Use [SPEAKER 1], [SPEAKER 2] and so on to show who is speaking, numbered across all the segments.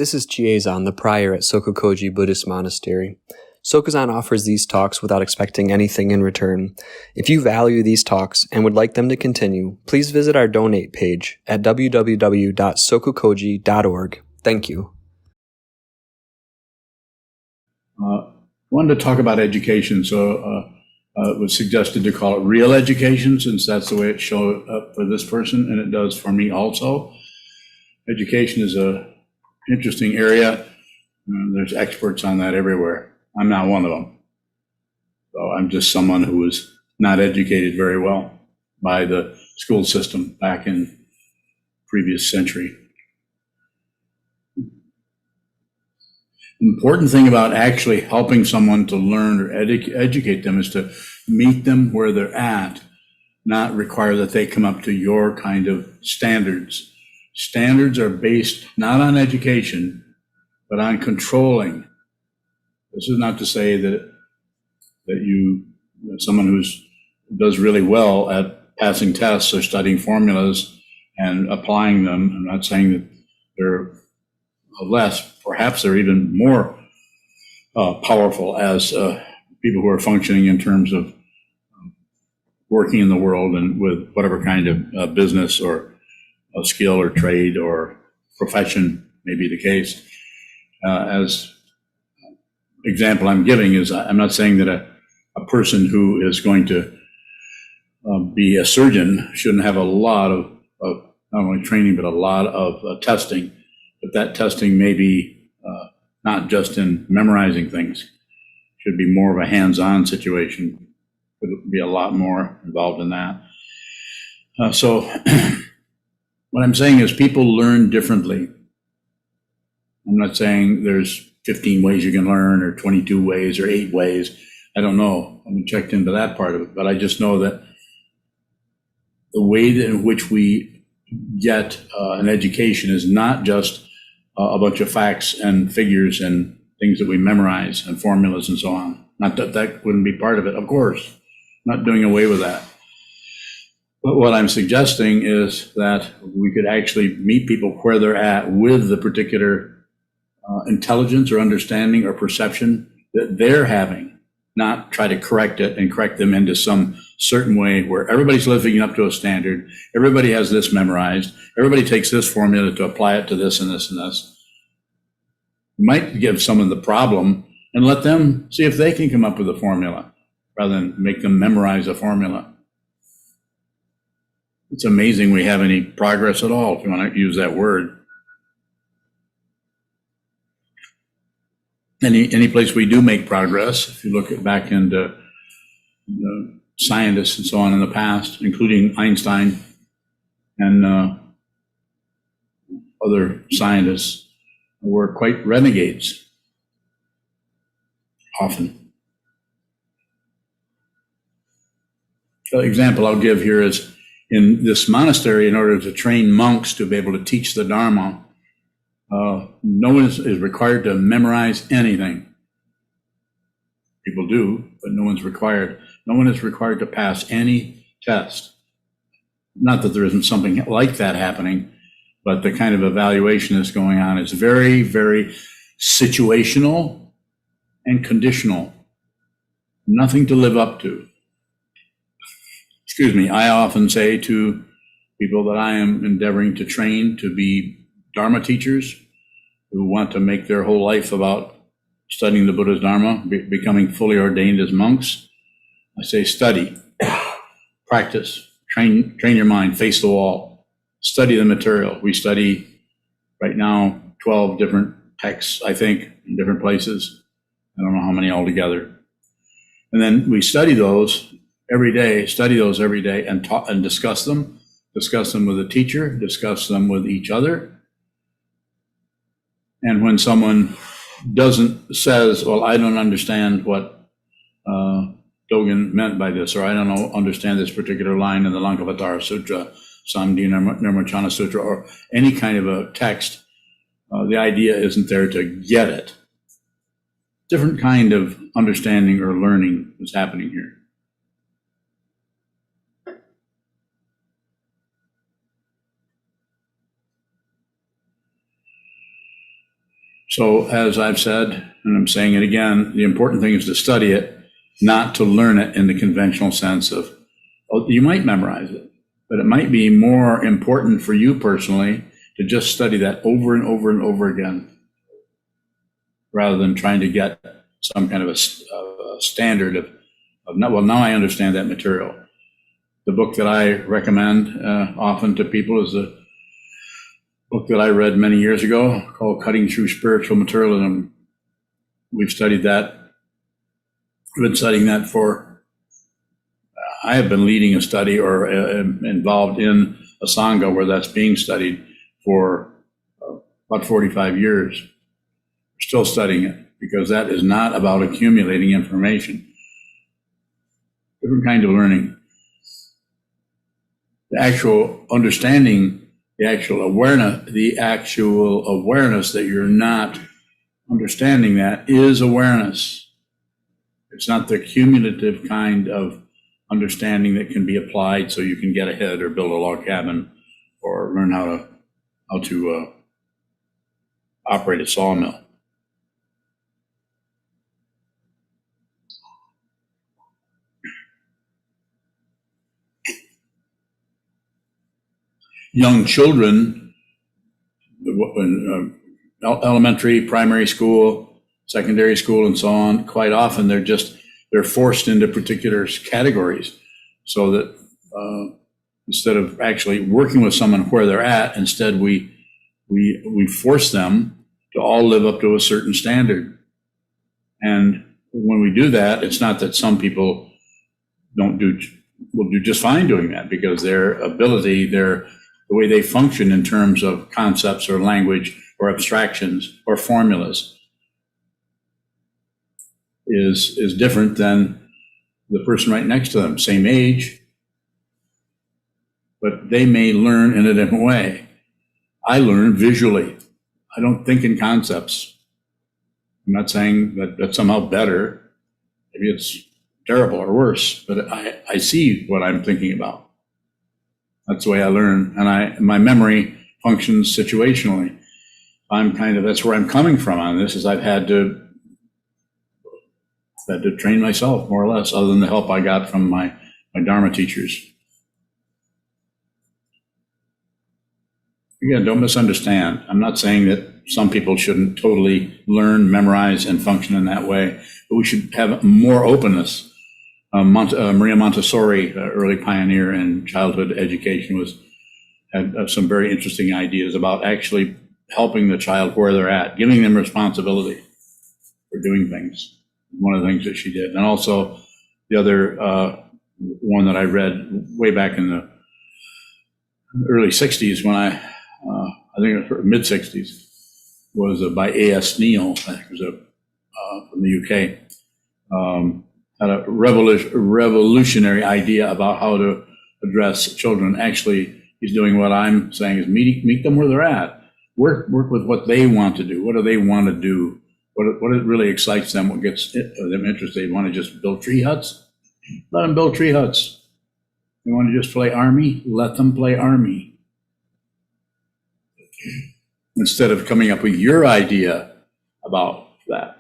[SPEAKER 1] This is Chiezan, the prior at SokukoJi Buddhist Monastery. Sokuzan offers these talks without expecting anything in return. If you value these talks and would like them to continue, please visit our donate page at www.sokukoji.org. Thank you.
[SPEAKER 2] I wanted to talk about education, so it was suggested to call it real education, since that's the way it showed up for this person, and it does for me also. Education is an interesting area. There's experts on that everywhere. I'm not one of them. So I'm just someone who was not educated very well by the school system back in previous century. The important thing about actually helping someone to learn or educate them is to meet them where they're at, not require that they come up to your kind of standards. Standards are based not on education, but on controlling. This is not to say that someone who does really well at passing tests or studying formulas and applying them. I'm not saying that they're less. Perhaps they're even more powerful as people who are functioning in terms of working in the world and with whatever kind of business or a skill or trade or profession may be the case. As example I'm giving is, I'm not saying that a person who is going to be a surgeon shouldn't have a lot of not only training, but a lot of testing. But that testing may be not just in memorizing things. Should be more of a hands-on situation. Could be a lot more involved in that. So what I'm saying is people learn differently. I'm not saying there's 15 ways you can learn or 22 ways or 8 ways. I don't know. I haven't checked into that part of it, but I just know that the way in which we get an education is not just a bunch of facts and figures and things that we memorize and formulas and so on. Not that that wouldn't be part of it, of course. Not doing away with that. But what I'm suggesting is that we could actually meet people where they're at with the particular intelligence or understanding or perception that they're having, not try to correct it and correct them into some certain way where everybody's living up to a standard, everybody has this memorized, everybody takes this formula to apply it to this and this and this. You might give someone the problem and let them see if they can come up with a formula rather than make them memorize a formula. It's amazing we have any progress at all, if you want to use that word. Any place we do make progress, if you look back into scientists and so on in the past, including Einstein and other scientists, were quite renegades, often. The example I'll give here is in this monastery, in order to train monks to be able to teach the dharma, no one is required to memorize anything. People do, but no one's required. No one is required to pass any test. Not that there isn't something like that happening, but the kind of evaluation that's going on is very, very situational and conditional. Nothing to live up to. Excuse me, I often say to people that I am endeavoring to train to be Dharma teachers who want to make their whole life about studying the Buddha's Dharma, becoming fully ordained as monks, I say study, practice, train your mind, face the wall, study the material. We study right now 12 different texts, I think, in different places. I don't know how many altogether. And then we study those every day, and talk and discuss them with a teacher, discuss them with each other. And when someone says, well, I don't understand what Dogen meant by this, or I don't understand this particular line in the Lankavatara Sutra, Samdhi Nirmachana Sutra, or any kind of a text, the idea isn't there to get it. Different kind of understanding or learning is happening here. So as I've said, and I'm saying it again, the important thing is to study it, not to learn it in the conventional sense of, oh, you might memorize it, but it might be more important for you personally to just study that over and over and over again, rather than trying to get some kind of a standard of well, now I understand that material. The book that I recommend often to people is a book that I read many years ago called Cutting Through Spiritual Materialism. We've studied that. We've been studying that for, I have been leading a study or involved in a Sangha where that's being studied for about 45 years. We're still studying it because that is not about accumulating information. Different kind of learning. The actual understanding, the actual awareness that you're not understanding that is awareness. It's not the cumulative kind of understanding that can be applied so you can get ahead or build a log cabin or learn how to operate a sawmill. Young children, elementary, primary school, secondary school, and so on, quite often they're forced into particular categories, so that instead of actually working with someone where they're at, instead we force them to all live up to a certain standard. And when we do that, it's not that some people will do just fine doing that, because their ability, the way they function in terms of concepts or language or abstractions or formulas is different than the person right next to them, same age, but they may learn in a different way. I learn visually. I don't think in concepts. I'm not saying that that's somehow better. Maybe it's terrible or worse, but I see what I'm thinking about. That's the way I learn, and my memory functions situationally. That's where I'm coming from on this, is I've had to train myself, more or less, other than the help I got from my dharma teachers. Again, don't misunderstand. I'm not saying that some people shouldn't totally learn, memorize, and function in that way, but we should have more openness. Maria Montessori, early pioneer in childhood education, had some very interesting ideas about actually helping the child where they're at, giving them responsibility for doing things. One of the things that she did. And also the other one that I read way back in the early 60s, when I think it was mid 60s, was by A.S. Neal. I think it was from the UK. Had a revolutionary idea about how to address children. Actually, he's doing what I'm saying, is meet them where they're at. Work with what they want to do. What do they want to do? What really excites them? What gets them interested? They want to just build tree huts? Let them build tree huts. They want to just play army? Let them play army. Instead of coming up with your idea about that.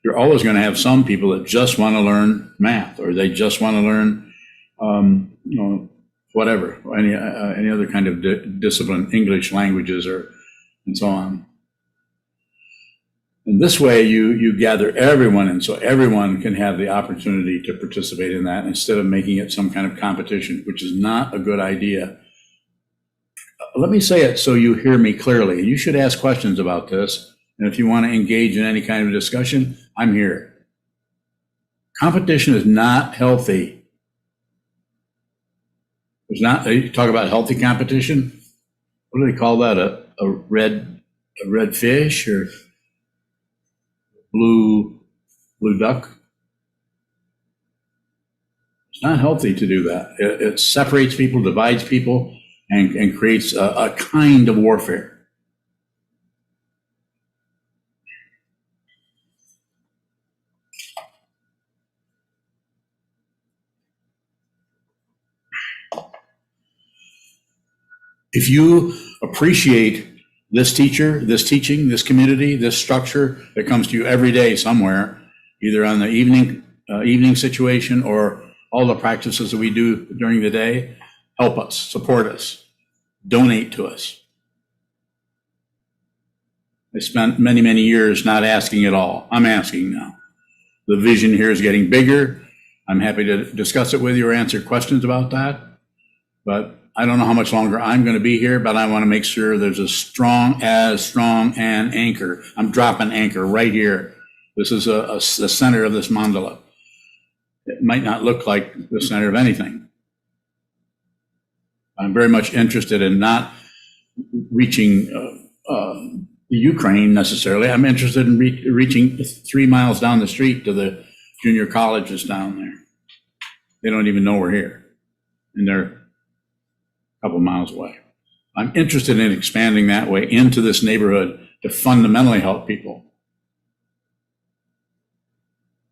[SPEAKER 2] You're always going to have some people that just want to learn math, or they just want to learn, whatever, any other kind of discipline, English, languages, and so on. And this way, you gather everyone, and so everyone can have the opportunity to participate in that, instead of making it some kind of competition, which is not a good idea. Let me say it so you hear me clearly. You should ask questions about this. And if you want to engage in any kind of discussion, I'm here. Competition is not healthy. You talk about healthy competition. What do they call that? A red fish, or blue duck? It's not healthy to do that. It separates people, divides people, and creates a kind of warfare. If you appreciate this teacher, this teaching, this community, this structure that comes to you every day somewhere, either on the evening situation or all the practices that we do during the day, help us, support us, donate to us. I spent many, many years not asking at all. I'm asking now. The vision here is getting bigger. I'm happy to discuss it with you or answer questions about that. But I don't know how much longer I'm going to be here, but I want to make sure there's a strong an anchor. I'm dropping anchor right here. This is the center of this mandala. It might not look like the center of anything. I'm very much interested in not reaching the Ukraine necessarily. I'm interested in reaching 3 miles down the street to the junior colleges down there. They don't even know we're here, and they're a couple miles away. I'm interested in expanding that way into this neighborhood to fundamentally help people.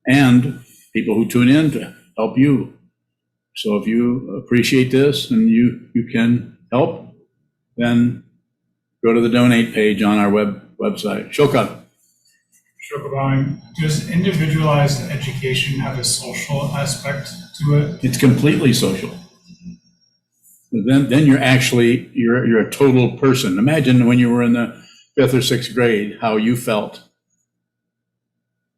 [SPEAKER 2] And people who tune in to help you. So if you appreciate this and you can help, then go to the donate page on our website.
[SPEAKER 3] Sokuzan, does individualized education have a social aspect to it?
[SPEAKER 2] It's completely social. Then you're a total person. Imagine when you were in the 5th or 6th grade, how you felt.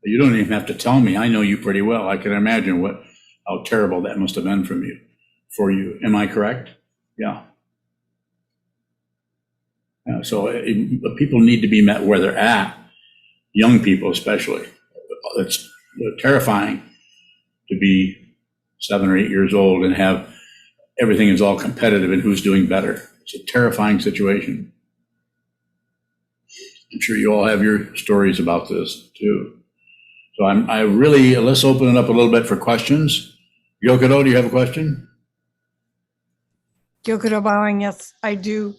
[SPEAKER 2] You don't even have to tell me. I know you pretty well. I can imagine how terrible that must have been for you. Am I correct? Yeah. So people need to be met where they're at. Young people especially. It's terrifying to be 7 or 8 years old and have everything is all competitive and who's doing better. It's a terrifying situation. I'm sure you all have your stories about this too. So I really, let's open it up a little bit for questions. Yokodo, do you have a question?
[SPEAKER 4] Yokodo bowing, yes, I do.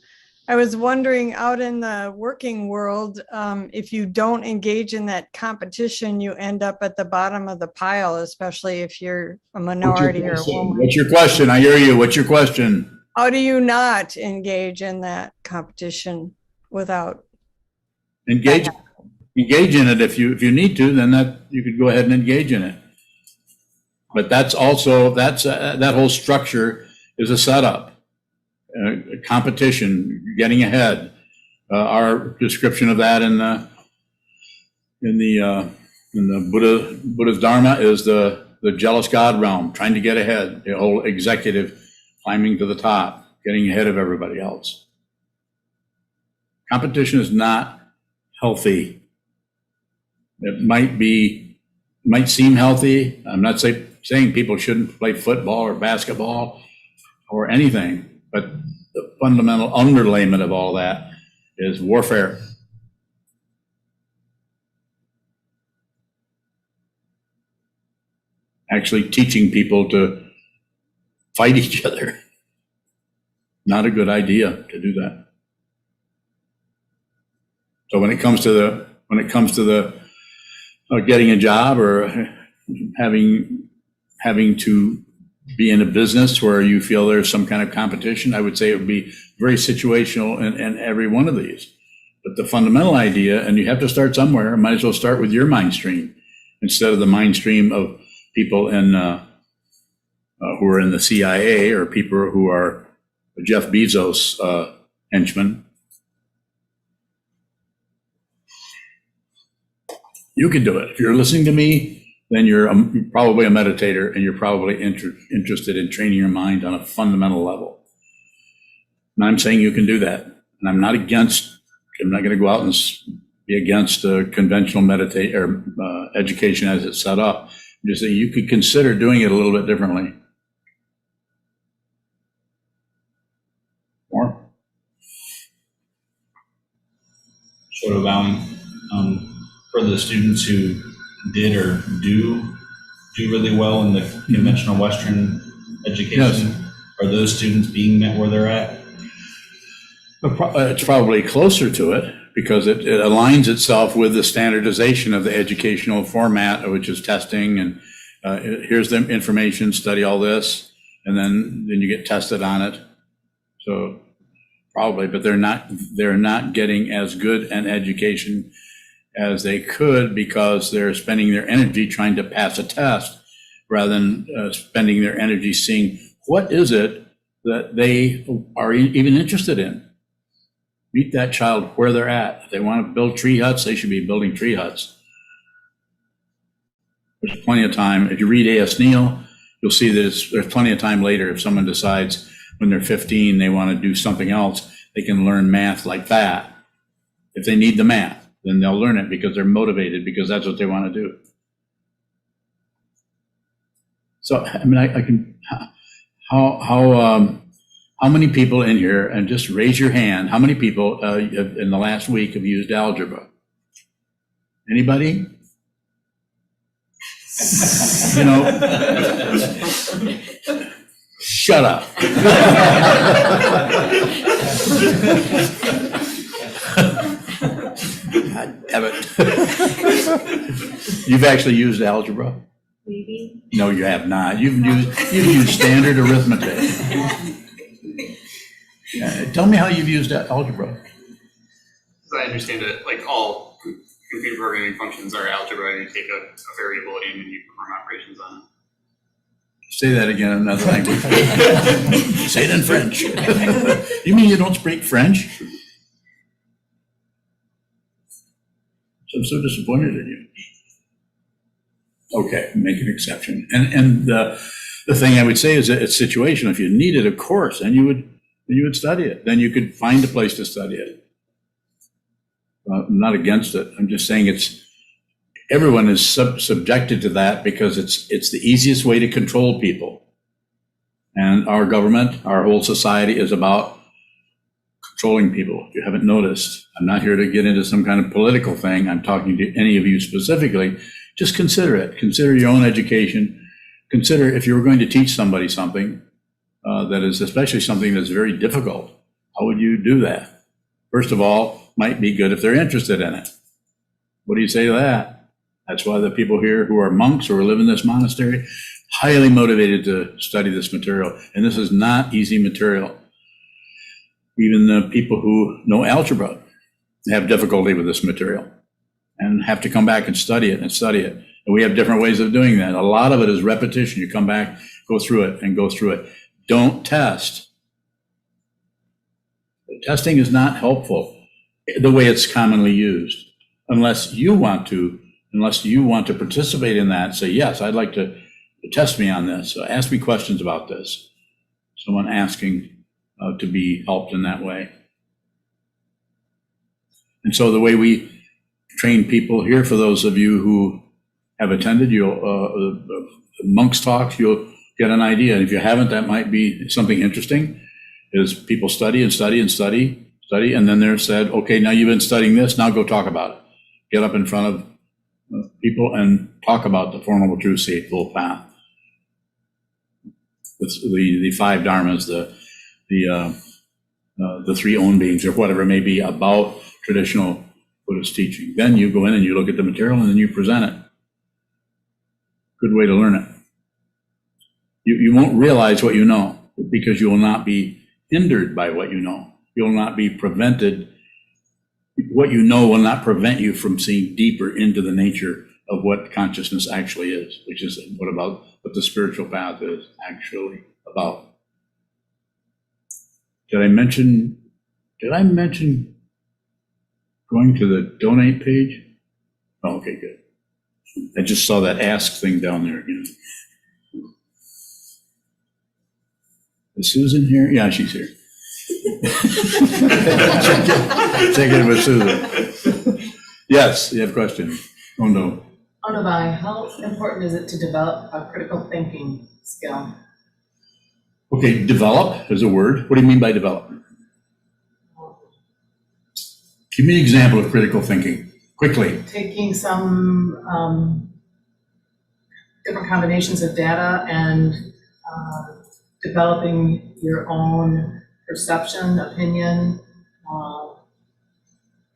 [SPEAKER 4] I was wondering, out in the working world, if you don't engage in that competition, you end up at the bottom of the pile, especially if you're a minority or a woman.
[SPEAKER 2] What's your question? I hear you. What's your question?
[SPEAKER 4] How do you not engage in that competition without
[SPEAKER 2] engage in it? If you need to, then you could go ahead and engage in it. But that's also that whole structure is a setup. Competition, getting ahead. Our description of that in the Buddha's dharma is the jealous God realm, trying to get ahead. The whole executive climbing to the top, getting ahead of everybody else. Competition is not healthy. It might seem healthy. I'm not saying people shouldn't play football or basketball or anything. But the fundamental underlayment of all that is warfare. Actually teaching people to fight each other. Not a good idea to do that. So when it comes to the getting a job or having to be in a business where you feel there's some kind of competition, I would say it would be very situational in every one of these. But the fundamental idea, and you have to start somewhere, might as well start with your mind stream instead of the mind stream of people who are in the CIA or people who are Jeff Bezos henchmen. You can do it. If you're listening to me, then you're probably a meditator and you're probably interested in training your mind on a fundamental level. And I'm saying you can do that. And I'm not going to go out and be against conventional education as it's set up. I'm just saying you could consider doing it a little bit differently. More?
[SPEAKER 5] Sort of for the students who did or do really well in the conventional Western education, yes. Are those students being met where they're at?
[SPEAKER 2] It's probably closer to it because it aligns itself with the standardization of the educational format, which is testing and here's the information, study all this, and then you get tested on it. So probably, but they're not getting as good an education as they could because they're spending their energy trying to pass a test rather than spending their energy seeing what is it that they are even interested in. Meet that child where they're at. If they want to build tree huts, they should be building tree huts. There's plenty of time. If you read A.S. Neal, you'll see that there's plenty of time later if someone decides when they're 15 they want to do something else, they can learn math like that. If they need the math, then they'll learn it because they're motivated, because that's what they want to do. So, I mean, I can, how many people in here, and just raise your hand, how many people in the last week have used algebra? Anybody? You know, shut up. God damn it. You've actually used algebra?
[SPEAKER 6] Maybe.
[SPEAKER 2] No, you have not. You've used standard arithmetic. Tell me how you've used algebra.
[SPEAKER 7] As I understand it, like all computer programming functions are algebra, and you take a variable and then you perform operations on it.
[SPEAKER 2] Say that again in another language. Say it in French. You mean you don't speak French? I'm so disappointed in you. Okay, make an exception. And the thing I would say is that it's situational. If you needed a course, then you would study it. Then you could find a place to study it. I'm not against it. I'm just saying everyone is subjected to that because it's the easiest way to control people. And our government, our whole society is about controlling people. If you haven't noticed, I'm not here to get into some kind of political thing. I'm talking to any of you specifically. Just consider it. Consider your own education. Consider if you were going to teach somebody something that is especially something that's very difficult, how would you do that? First of all, might be good if they're interested in it. What do you say to that? That's why the people here who are monks or live in this monastery, highly motivated to study this material. And this is not easy material. Even the people who know algebra have difficulty with this material and have to come back and study it and study it. And we have different ways of doing that. A lot of it is repetition. You come back, go through it and go through it. Don't test. Testing is not helpful the way it's commonly used, unless you want to participate in that. Say, yes, I'd like to test me on this. So ask me questions about this. Someone asking to be helped in that way. And so the way we train people here, for those of you who have attended monks talks, you'll get an idea. And if you haven't, that might be something interesting, is people study and study and study, and then they're said, okay, now you've been studying this, now go talk about it. Get up in front of people and talk about the Four Noble Truths, the Eightfold Path, the five dharmas, the three own beings, or whatever it may be about traditional Buddhist teaching. Then you go in and you look at the material and then you present it. Good way to learn it. You won't realize what you know because you will not be hindered by what you know. You'll not be prevented. What you know will not prevent you from seeing deeper into the nature of what consciousness actually is, which is what the spiritual path is actually about. Did I mention going to the donate page? Oh, okay, good. I just saw that ask thing down there again. Is Susan here? Yeah, she's here. Check in with Susan. Yes, you have a question. Oh, no.
[SPEAKER 6] Onabai, how important is it to develop a critical thinking skill?
[SPEAKER 2] Okay, develop is a word. What do you mean by develop? Give me an example of critical thinking, quickly.
[SPEAKER 6] Taking some different combinations of data and developing your own perception, opinion,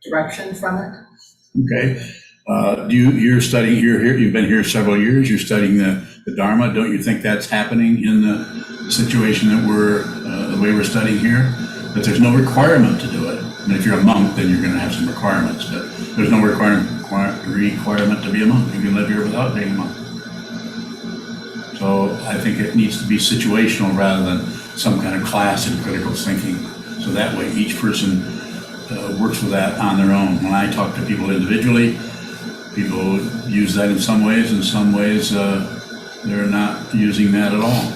[SPEAKER 6] direction from it.
[SPEAKER 2] Okay. You're studying here. You've been here several years. You're studying the Dharma. Don't you think that's happening in the situation that the way we're studying here? But there's no requirement to do it. And if you're a monk, then you're going to have some requirements, but there's no requirement to be a monk. You can live here without being a monk. So I think it needs to be situational rather than some kind of class in critical thinking. So that way each person works with that on their own. When I talk to people individually, people use that in some ways. In some ways, they're not using that at all.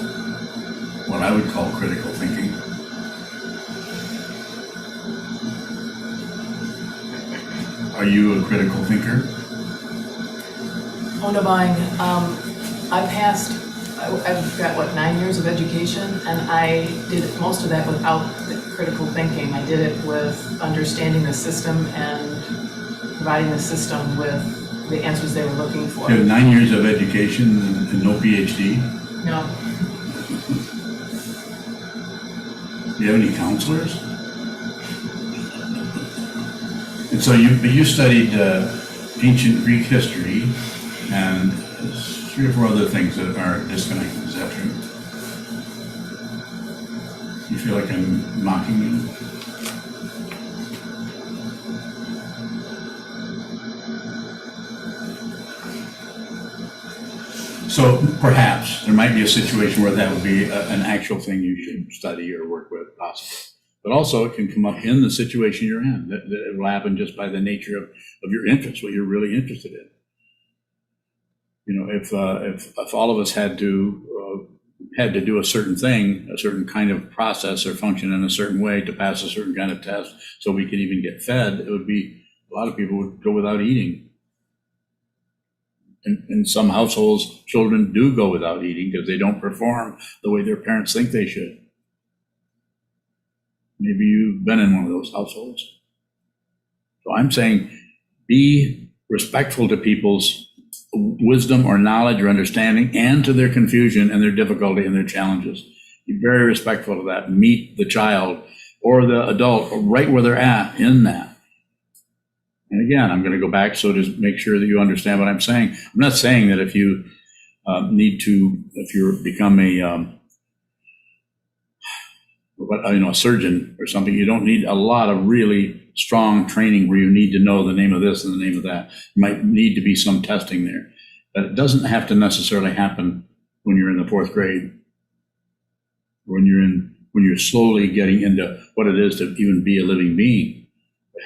[SPEAKER 2] What I would call critical thinking. Are you a critical thinker?
[SPEAKER 6] Oh, divine. I've got 9 years of education, and I did most of that without the critical thinking. I did it with understanding the system and providing the system with the answers they were looking for.
[SPEAKER 2] You have 9 years of education and no PhD?
[SPEAKER 6] No.
[SPEAKER 2] Do you have any counselors? And so you studied ancient Greek history and 3 or 4 other things that are disconnected. Is that true? You feel like I'm mocking you? So perhaps there might be a situation where that would be an actual thing you should study or work with, possibly. But also it can come up in the situation you're in. That it will happen just by the nature of your interest, what you're really interested in. You know, if all of us had to do a certain thing, a certain kind of process or function in a certain way to pass a certain kind of test, so we could even get fed, it would be a lot of people would go without eating. In some households, children do go without eating because they don't perform the way their parents think they should. Maybe you've been in one of those households. So I'm saying be respectful to people's wisdom or knowledge or understanding and to their confusion and their difficulty and their challenges. Be very respectful of that. Meet the child or the adult right where they're at in that. And again, I'm going to go back so to make sure that you understand what I'm saying. I'm not saying that if you if you become a surgeon or something, you don't need a lot of really strong training where you need to know the name of this and the name of that. You might need to be some testing there, but it doesn't have to necessarily happen when you're in the 4th grade. When you're slowly getting into what it is to even be a living being.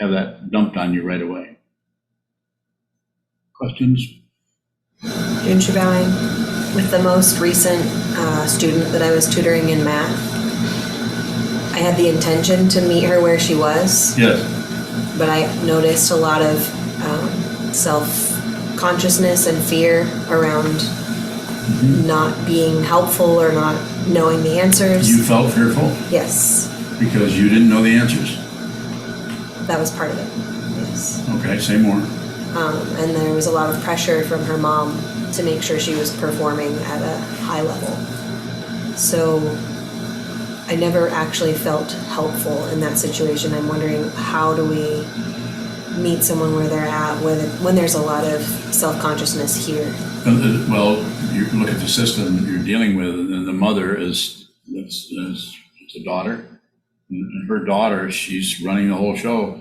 [SPEAKER 2] Have that dumped on you right away. Questions?
[SPEAKER 8] Untitled, with the most recent student that I was tutoring in math, I had the intention to meet her where she was.
[SPEAKER 2] Yes.
[SPEAKER 8] But I noticed a lot of self-consciousness and fear around not being helpful or not knowing the answers.
[SPEAKER 2] You felt fearful?
[SPEAKER 8] Yes.
[SPEAKER 2] Because you didn't know the answers?
[SPEAKER 8] That was part of it, yes.
[SPEAKER 2] Okay, say more.
[SPEAKER 8] And there was a lot of pressure from her mom to make sure she was performing at a high level. So I never actually felt helpful in that situation. I'm wondering, how do we meet someone where they're at when there's a lot of self-consciousness here?
[SPEAKER 2] Well, you look at the system you're dealing with, and the mother is a daughter. And her daughter, she's running the whole show.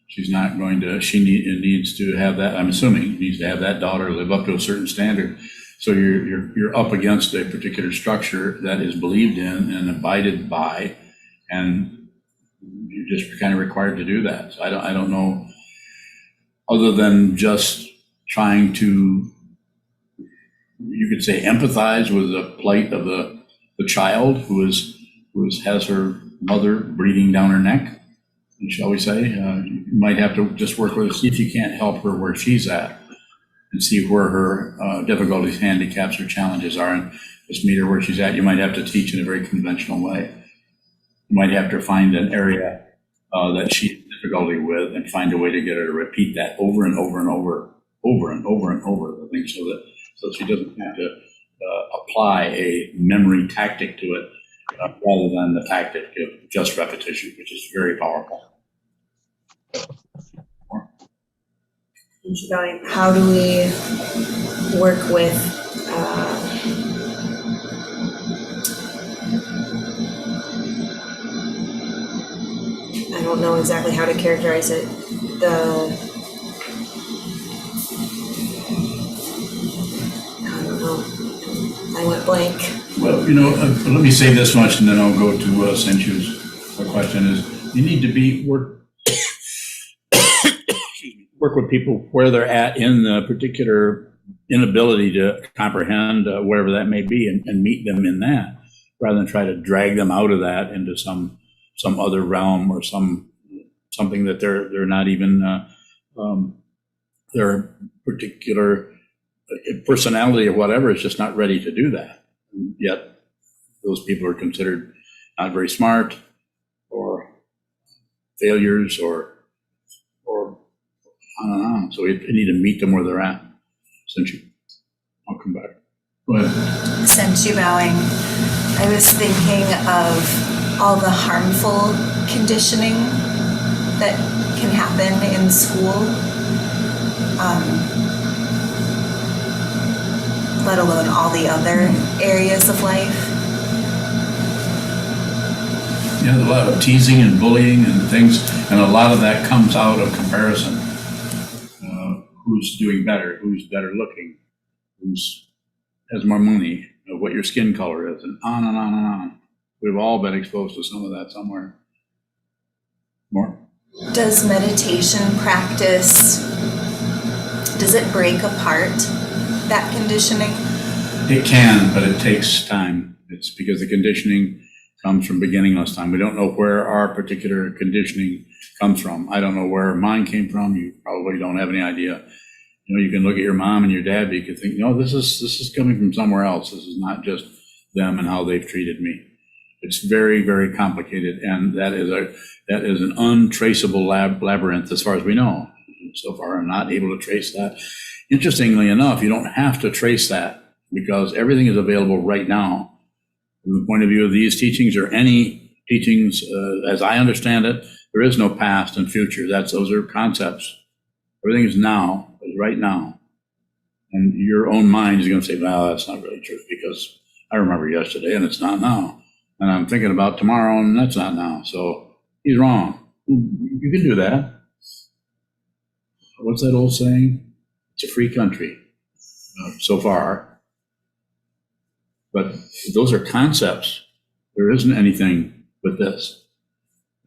[SPEAKER 2] She's not going to, needs to have that, I'm assuming, needs to have that daughter live up to a certain standard. So you're up against a particular structure that is believed in and abided by, and you're just kind of required to do that. So I don't know, other than just trying to, you could say, empathize with the plight of the child who has her mother breathing down her neck, shall we say. You might have to just work with her, see if you can't help her where she's at and see where her difficulties, handicaps, or challenges are, and just meet her where she's at. You might have to teach in a very conventional way. You might have to find an area that she has difficulty with and find a way to get her to repeat that over and over and over the thing, so she doesn't have to apply a memory tactic to it, rather than the tactic of just repetition, which is very powerful.
[SPEAKER 8] How do we work with don't know exactly how to characterize it. I don't know. I went blank.
[SPEAKER 2] Well, let me say this much, and then I'll go to Senchu's question. Is you need to work with people where they're at in the particular inability to comprehend wherever that may be, and meet them in that, rather than try to drag them out of that into some other realm or something that they're not even their particular personality or whatever is just not ready to do that. And yet those people are considered not very smart or failures or on and on. So we need to meet them where they're at. I'll come back. Go ahead.
[SPEAKER 9] Since you bowing, I was thinking of all the harmful conditioning that can happen in school, let alone all the other areas of life.
[SPEAKER 2] Yeah, there's a lot of teasing and bullying and things, and a lot of that comes out of comparison. Who's doing better? Who's better looking? Who's has more money? What your skin color is, and on and on and on. We've all been exposed to some of that somewhere. More?
[SPEAKER 9] Does meditation practice, does it break apart that conditioning?
[SPEAKER 2] It can, but it takes time. It's because the conditioning comes from beginningless time. We don't know where our particular conditioning comes from. I don't know where mine came from. You probably don't have any idea. You can look at your mom and your dad, but you could think, this is coming from somewhere else. This is not just them and how they've treated me. It's very, very complicated, and that is an untraceable labyrinth as far as we know. So far, I'm not able to trace that. Interestingly enough, you don't have to trace that because everything is available right now. From the point of view of these teachings or any teachings, as I understand it, there is no past and future. Those are concepts. Everything is now, is right now. And your own mind is going to say, well, that's not really true because I remember yesterday and it's not now. And I'm thinking about tomorrow and that's not now. So he's wrong. You can do that. What's that old saying? It's a free country so far. But those are concepts. There isn't anything with this.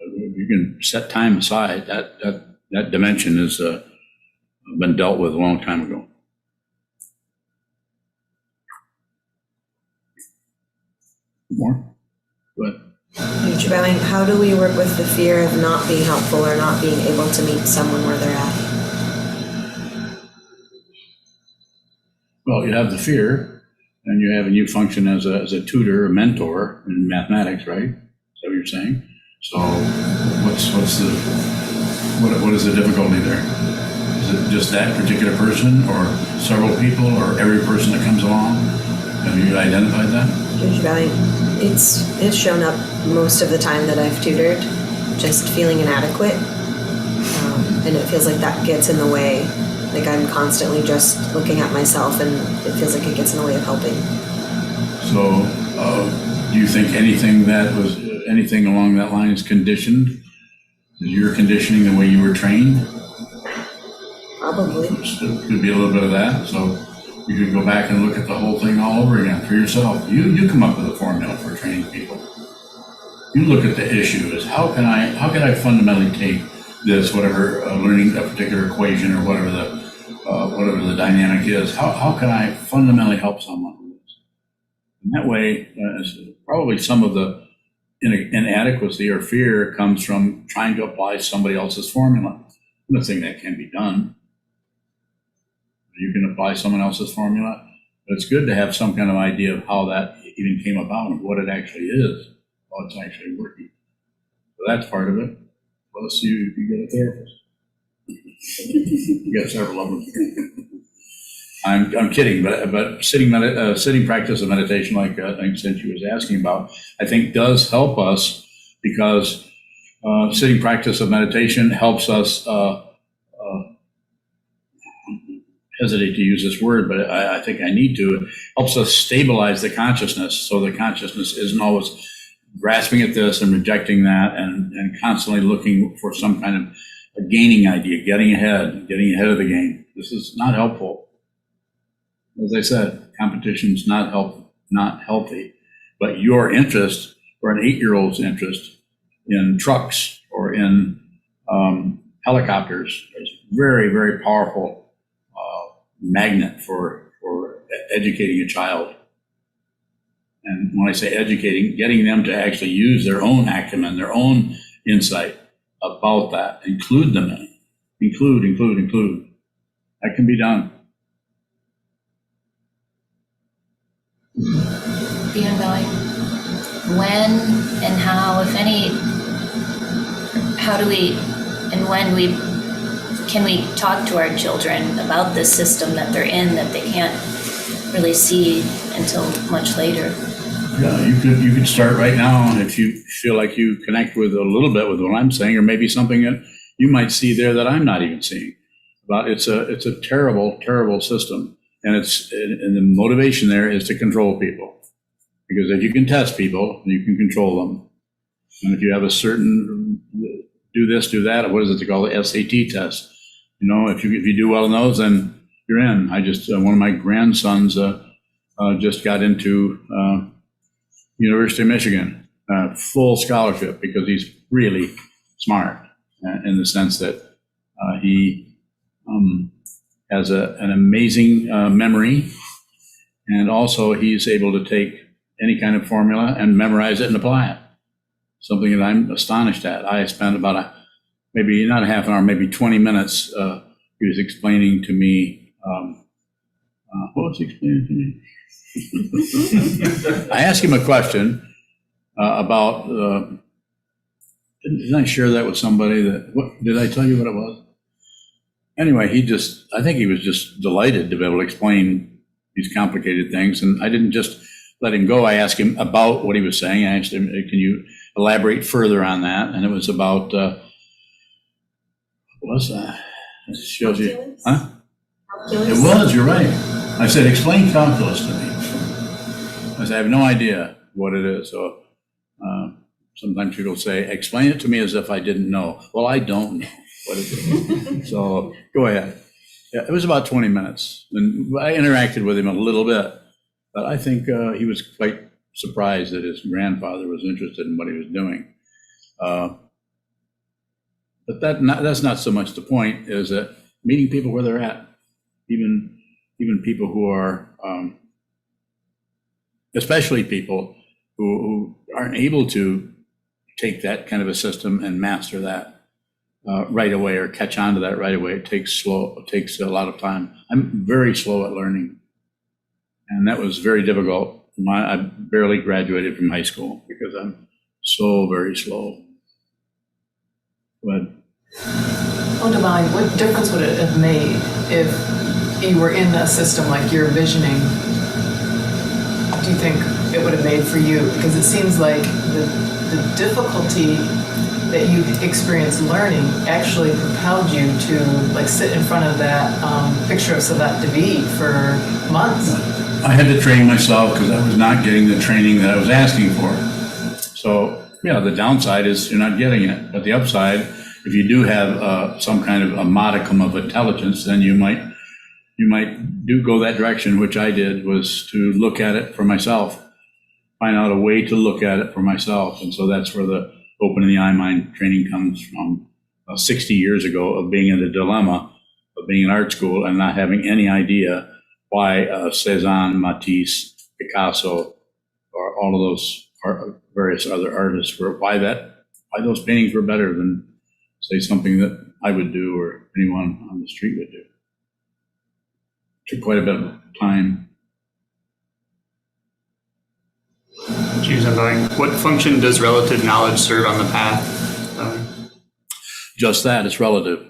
[SPEAKER 2] You can set time aside. That dimension has been dealt with a long time ago. More? Go ahead.
[SPEAKER 8] Future bowing, how do we work with the fear of not being helpful or not being able to meet someone where they're at?
[SPEAKER 2] Well, you have the fear, and you function as a tutor, a mentor in mathematics, right? Is that what you're saying? So, what is the difficulty there? Is it just that particular person, or several people, or every person that comes along? Have you identified that?
[SPEAKER 8] Future bowing, it's shown up most of the time that I've tutored, just feeling inadequate, and it feels like that gets in the way. Like I'm constantly just looking at myself, and it feels like it gets in the way of helping.
[SPEAKER 2] So, do you think anything along that line is conditioned? Is your conditioning the way you were trained?
[SPEAKER 8] Probably.
[SPEAKER 2] It could be a little bit of that. So you could go back and look at the whole thing all over again for yourself. You come up with a formula for training people. You look at the issue as how can I fundamentally take this, whatever learning a particular equation or whatever the dynamic is, how can I fundamentally help someone with this? And that way, probably some of the inadequacy or fear comes from trying to apply somebody else's formula. I'm not saying that can be done. You can apply someone else's formula, but it's good to have some kind of idea of how that even came about and what it actually is, how it's actually working. So that's part of it. Plus, you get a therapist. You got several of them. I'm kidding, but sitting practice of meditation, like I think Cindy was asking about, I think does help us because sitting practice of meditation helps us. Hesitate to use this word, but I think I need to. It helps us stabilize the consciousness, so the consciousness isn't always grasping at this and rejecting that, and constantly looking for some kind of a gaining idea, getting ahead of the game. This is not helpful. As I said, competition is not healthy. But your interest, or an 8-year-old's interest in trucks or in helicopters, is very, very powerful magnet for educating a child. And when I say educating, getting them to actually use their own acumen, their own insight about that, include them in it. Include. That can be done.
[SPEAKER 10] Beyond Valley, when and how, if any, how do we and when can we talk to our children about this system that they're in that they can't really see until much later?
[SPEAKER 2] Yeah, you could start right now if you feel like you connect with a little bit with what I'm saying, or maybe something that you might see there that I'm not even seeing. But it's a terrible, terrible system, and the motivation there is to control people, because if you can test people, you can control them. And if you have a certain do this, do that, what is it they call the SAT test? If you do well in those, then you're in. I just one of my grandsons just got into University of Michigan, full scholarship, because he's really smart in the sense that he has an amazing memory, and also he's able to take any kind of formula and memorize it and apply it. Something that I'm astonished at. I spent about maybe not a half an hour, maybe 20 minutes. He was explaining to me, what was he explaining to me? I asked him a question about, didn't I share that with somebody? What did I tell you what it was? Anyway, I think he was just delighted to be able to explain these complicated things. And I didn't just let him go. I asked him about what he was saying. I asked him, can you elaborate further on that? And it was about, what was that? It shows you, huh? It was, you're right. I said, explain calculus to me. I said, I have no idea what it is. So sometimes people say, explain it to me as if I didn't know. Well, I don't know what it is. So go ahead. Yeah, it was about 20 minutes. And I interacted with him a little bit, but I think he was quite surprised that his grandfather was interested in what he was doing. But that's not so much the point, is that meeting people where they're at, even people who are, especially people who aren't able to take that kind of a system and master that right away, or catch on to that right away. It takes a lot of time. I'm very slow at learning, and that was very difficult. I barely graduated from high school because I'm so very slow. But
[SPEAKER 6] Divine, what difference would it have made if you were in a system like you're envisioning? Do you think it would have made for you? Because it seems like the difficulty that you experienced learning actually propelled you to sit in front of that picture of Savat Devi for months.
[SPEAKER 2] I had to train myself because I was not getting the training that I was asking for. So yeah, the downside is you're not getting it, but the upside, if you do have some kind of a modicum of intelligence, then you might go that direction, which I did, was to look at it for myself, find out a way to look at it for myself. And so that's where the opening the I-Mind training comes from, 60 years ago, of being in the dilemma of being in art school and not having any idea why Cezanne, Matisse, Picasso, or all of those various other artists why those paintings were better than, say, something that I would do or anyone on the street would do. It took quite a bit of time.
[SPEAKER 7] What function does relative knowledge serve on the path?
[SPEAKER 2] Just that, it's relative.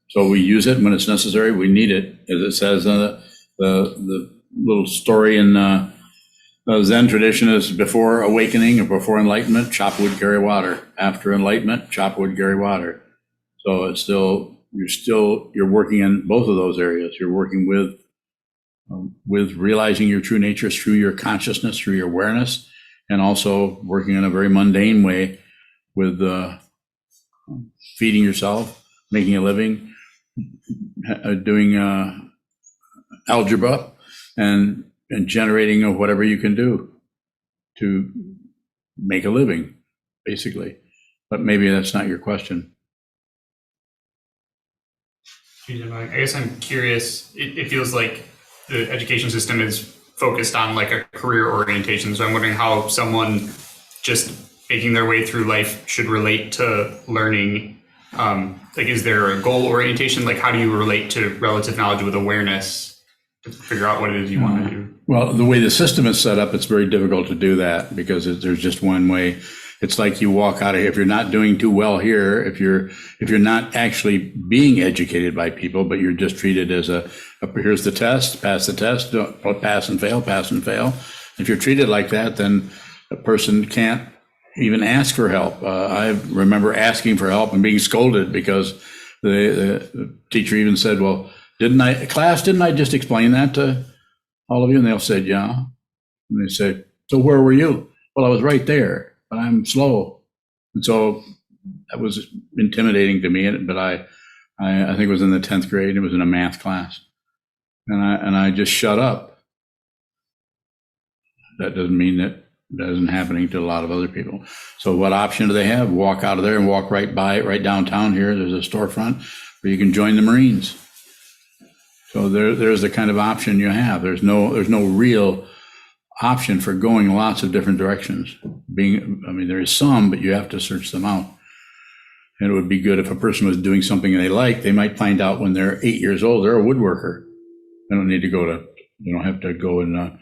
[SPEAKER 2] So we use it when it's necessary. We need it, as it says in the little story in the Zen tradition is before awakening or before enlightenment, chop wood, carry water. After enlightenment, chop wood, carry water. So it's you're working in both of those areas. You're working with realizing your true nature through your consciousness, through your awareness, and also working in a very mundane way with feeding yourself, making a living, doing algebra, and generating whatever you can do to make a living, basically. But maybe that's not your question.
[SPEAKER 7] I guess I'm curious, it feels like the education system is focused on like a career orientation. So I'm wondering how someone just making their way through life should relate to learning. Like, is there a goal orientation? Like, how do you relate to relative knowledge with awareness to figure out what it is you want to do?
[SPEAKER 2] Well, the way the system is set up, it's very difficult to do that because there's just one way. It's like you walk out of here. If you're not doing too well here, if you're not actually being educated by people, but you're just treated as here's the test, pass the test, don't pass and fail, pass and fail. If you're treated like that, then a person can't even ask for help. I remember asking for help and being scolded because the teacher even said, well, didn't I just explain that to all of you? And they all said, yeah. And they said, so where were you? Well, I was right there, but I'm slow. And so that was intimidating to me, but I think it was in the 10th grade. It was in a math class. And I just shut up. That doesn't mean that isn't happening to a lot of other people. So what option do they have? Walk out of there and walk right downtown here. There's a storefront where you can join the Marines. So there's the kind of option you have. There's no real option for going lots of different directions. There is some, but you have to search them out. And it would be good if a person was doing something they like. They might find out when they're 8 years old, they're a woodworker. They don't have to go and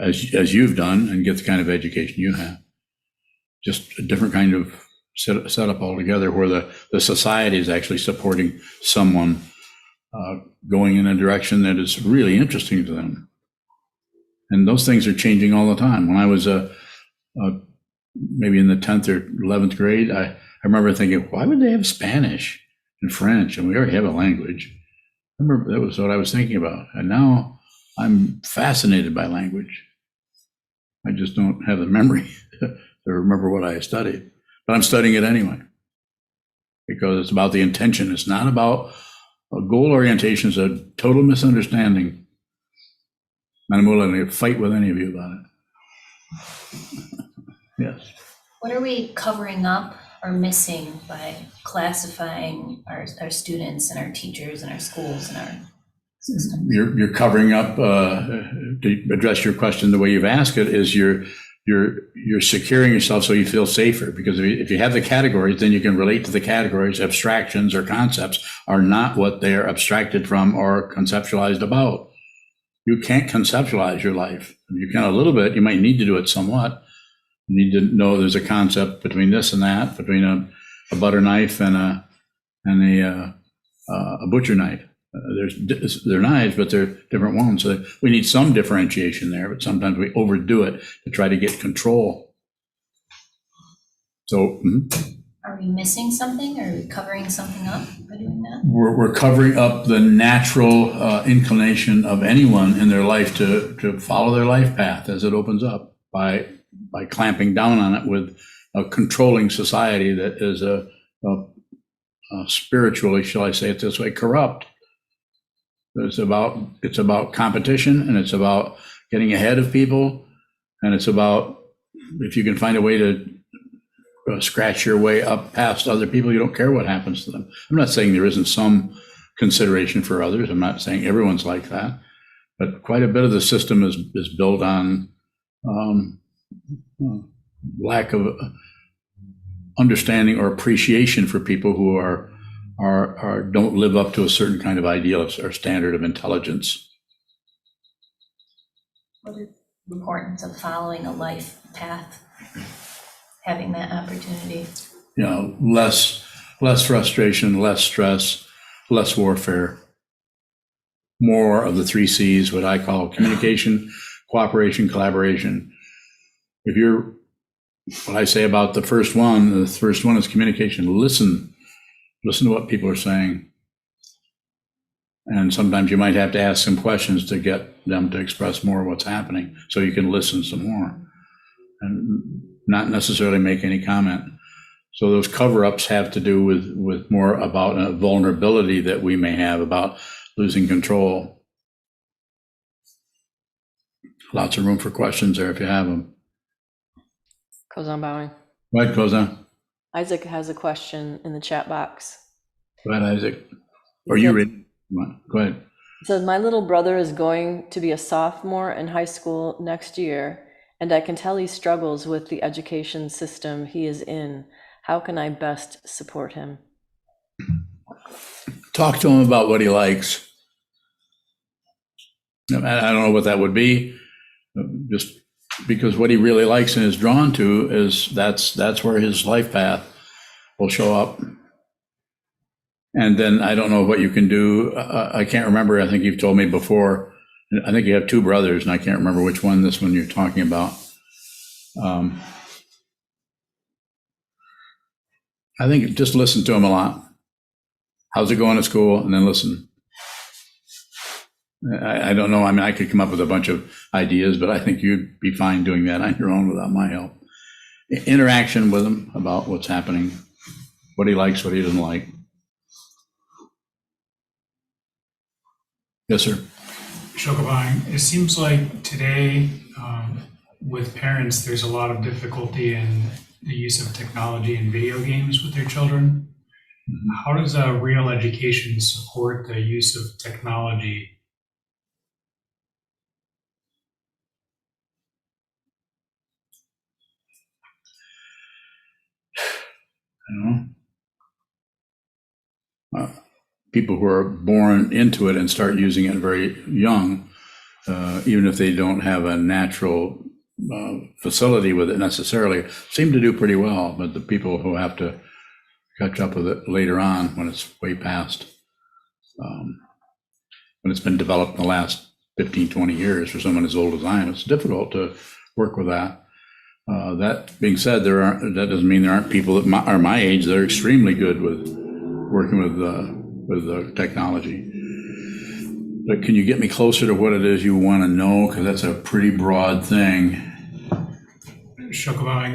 [SPEAKER 2] as you've done and get the kind of education you have. Just a different kind of setup altogether where the society is actually supporting someone going in a direction that is really interesting to them. And those things are changing all the time. When I was maybe in the 10th or 11th grade, I remember thinking, why would they have Spanish and French? And we already have a language. I remember that was what I was thinking about. And now I'm fascinated by language. I just don't have the memory to remember what I studied. But I'm studying it anyway because it's about the intention. It's not about goal orientation. Is a total misunderstanding. And I'm willing to fight with any of you about it. Yes.
[SPEAKER 10] What are we covering up or missing by classifying our students and our teachers and our schools and our systems?
[SPEAKER 2] You're covering up, to address your question the way you've asked it, is you're securing yourself so you feel safer. Because if you have the categories, then you can relate to the categories. Abstractions or concepts are not what they're abstracted from or conceptualized about. You can't conceptualize your life. You can a little bit. You might need to do it somewhat. You need to know there's a concept between this and that, between a butter knife and a butcher knife. They're knives, but they're different ones. So we need some differentiation there, but sometimes we overdo it to try to get control. So,
[SPEAKER 10] Are we missing something? Are we covering something up by doing that?
[SPEAKER 2] We're covering up the natural inclination of anyone in their life to follow their life path as it opens up by clamping down on it with a controlling society that is spiritually, shall I say it this way, corrupt. It's about competition, and it's about getting ahead of people, and it's about if you can find a way to scratch your way up past other people, you don't care what happens to them. I'm not saying there isn't some consideration for others. I'm not saying everyone's like that, but quite a bit of the system is built on lack of understanding or appreciation for people who are don't live up to a certain kind of ideal or standard of intelligence.
[SPEAKER 10] What is the importance of following a life path, having that opportunity?
[SPEAKER 2] Less frustration, less stress, less warfare, more of the 3 C's, what I call communication, cooperation, collaboration. What I say about the first one is communication. Listen to what people are saying. And sometimes you might have to ask some questions to get them to express more of what's happening so you can listen some more. and not necessarily make any comment. So those cover-ups have to do with more about a vulnerability that we may have about losing control. Lots of room for questions there if you have them.
[SPEAKER 11] Kozan bowing.
[SPEAKER 2] Go ahead, Kozan.
[SPEAKER 11] Isaac has a question in the chat box.
[SPEAKER 2] Go ahead, Isaac. Or you read. Go ahead.
[SPEAKER 11] It says, my little brother is going to be a sophomore in high school next year, and I can tell he struggles with the education system he is in. How can I best support him?
[SPEAKER 2] Talk to him about what he likes. I don't know what that would be, just because what he really likes and is drawn to is that's where his life path will show up. And then I don't know what you can do. I can't remember. I think you've told me before. I think you have two brothers, and I can't remember which one this one you're talking about. I think just listen to him a lot. How's it going at school? And then listen. I don't know. I mean, I could come up with a bunch of ideas, but I think you'd be fine doing that on your own without my help. Interaction with him about what's happening, what he likes, what he doesn't like. Yes, sir.
[SPEAKER 3] Sokuzan, it seems like today, with parents, there's a lot of difficulty in the use of technology and video games with their children. How does a real education support the use of technology?
[SPEAKER 2] I don't know. People who are born into it and start using it very young, even if they don't have a natural facility with it necessarily, seem to do pretty well. But the people who have to catch up with it later on, when it's way past, when it's been developed in the last 15, 20 years for someone as old as I am, it's difficult to work with that. That being said, that doesn't mean there aren't people that are my age that are extremely good with working with technology. But can you get me closer to what it is you want to know? Because that's a pretty broad thing.
[SPEAKER 3] Sokuzan,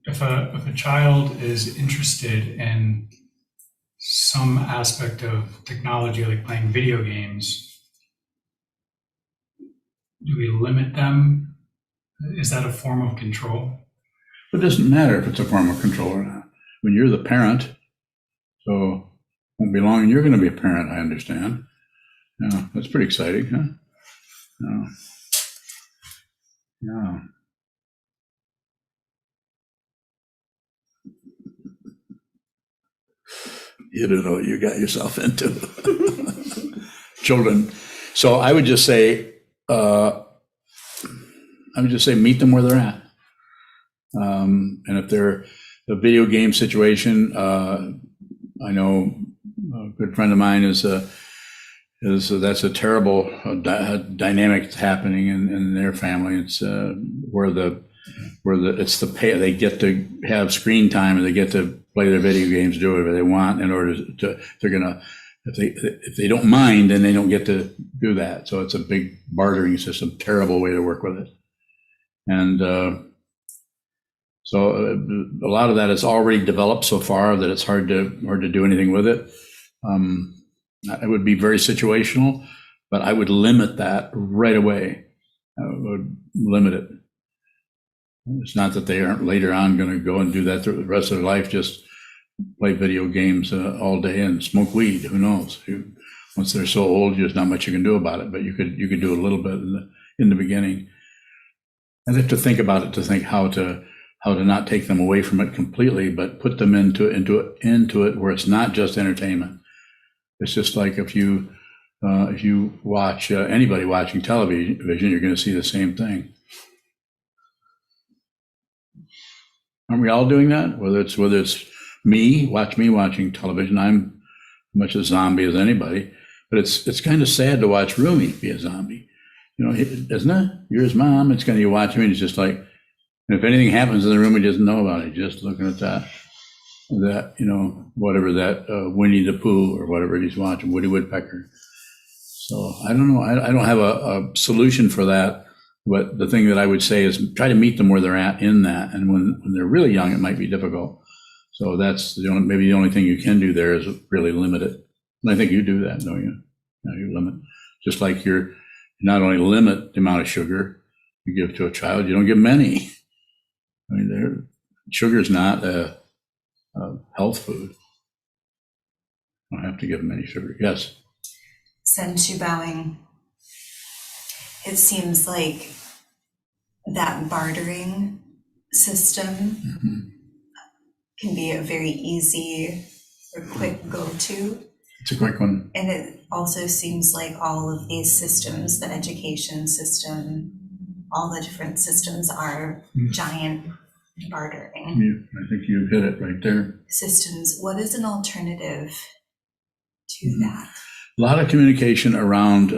[SPEAKER 3] if a child is interested in some aspect of technology, like playing video games, do we limit them? Is that a form of control?
[SPEAKER 2] It doesn't matter if it's a form of control or not. When you're the parent, so won't be long and you're going to be a parent, I understand. Yeah, that's pretty exciting, huh? Yeah. You don't know what you got yourself into. Children. So I would just say, meet them where they're at. And if they're a video game situation, I know a good friend of mine is that's a terrible dynamic that's happening in their family. It's where it's the pay, they get to have screen time and they get to play their video games, do whatever they want in order to, if they don't mind, then they don't get to do that. So it's a big bartering system, terrible way to work with it. And so a lot of that is already developed so far that it's hard to do anything with it. It would be very situational, but I would limit that right away. I would limit it. It's not that they aren't later on going to go and do that the rest of their life, just play video games all day and smoke weed. Who knows? Once they're so old, there's not much you can do about it, but you could do a little bit in the beginning. And have to think about it, to think how to not take them away from it completely, but put them into it where it's not just entertainment. It's just like if you watch anybody watching television, you're going to see the same thing. Aren't we all doing that? Whether it's me watching television, I'm as much a zombie as anybody. But it's kind of sad to watch Rumi be a zombie. Isn't it? You're his mom. It's kind of, you watch him and it's just like, and if anything happens in the room, he doesn't know about it. Just looking at that, whatever that Winnie the Pooh or whatever he's watching, Woody Woodpecker. So I don't know. I don't have a solution for that But the thing that I would say is try to meet them where they're at in that. And when they're really young, it might be difficult. So that's maybe the only thing you can do there is really limit it. And I think you do that, don't you? You limit. Just like you not only limit the amount of sugar you give to a child, you don't give many. I mean, sugar is not a health food. You don't have to give them any sugar. Yes.
[SPEAKER 9] Sensu bowing. It seems like that bartering system can be a very easy or quick go-to.
[SPEAKER 2] It's a quick one.
[SPEAKER 9] And it also seems like all of these systems, the education system, all the different systems are giant bartering
[SPEAKER 2] I think you hit it right there.
[SPEAKER 9] systems. What is an alternative to that?
[SPEAKER 2] A lot of communication around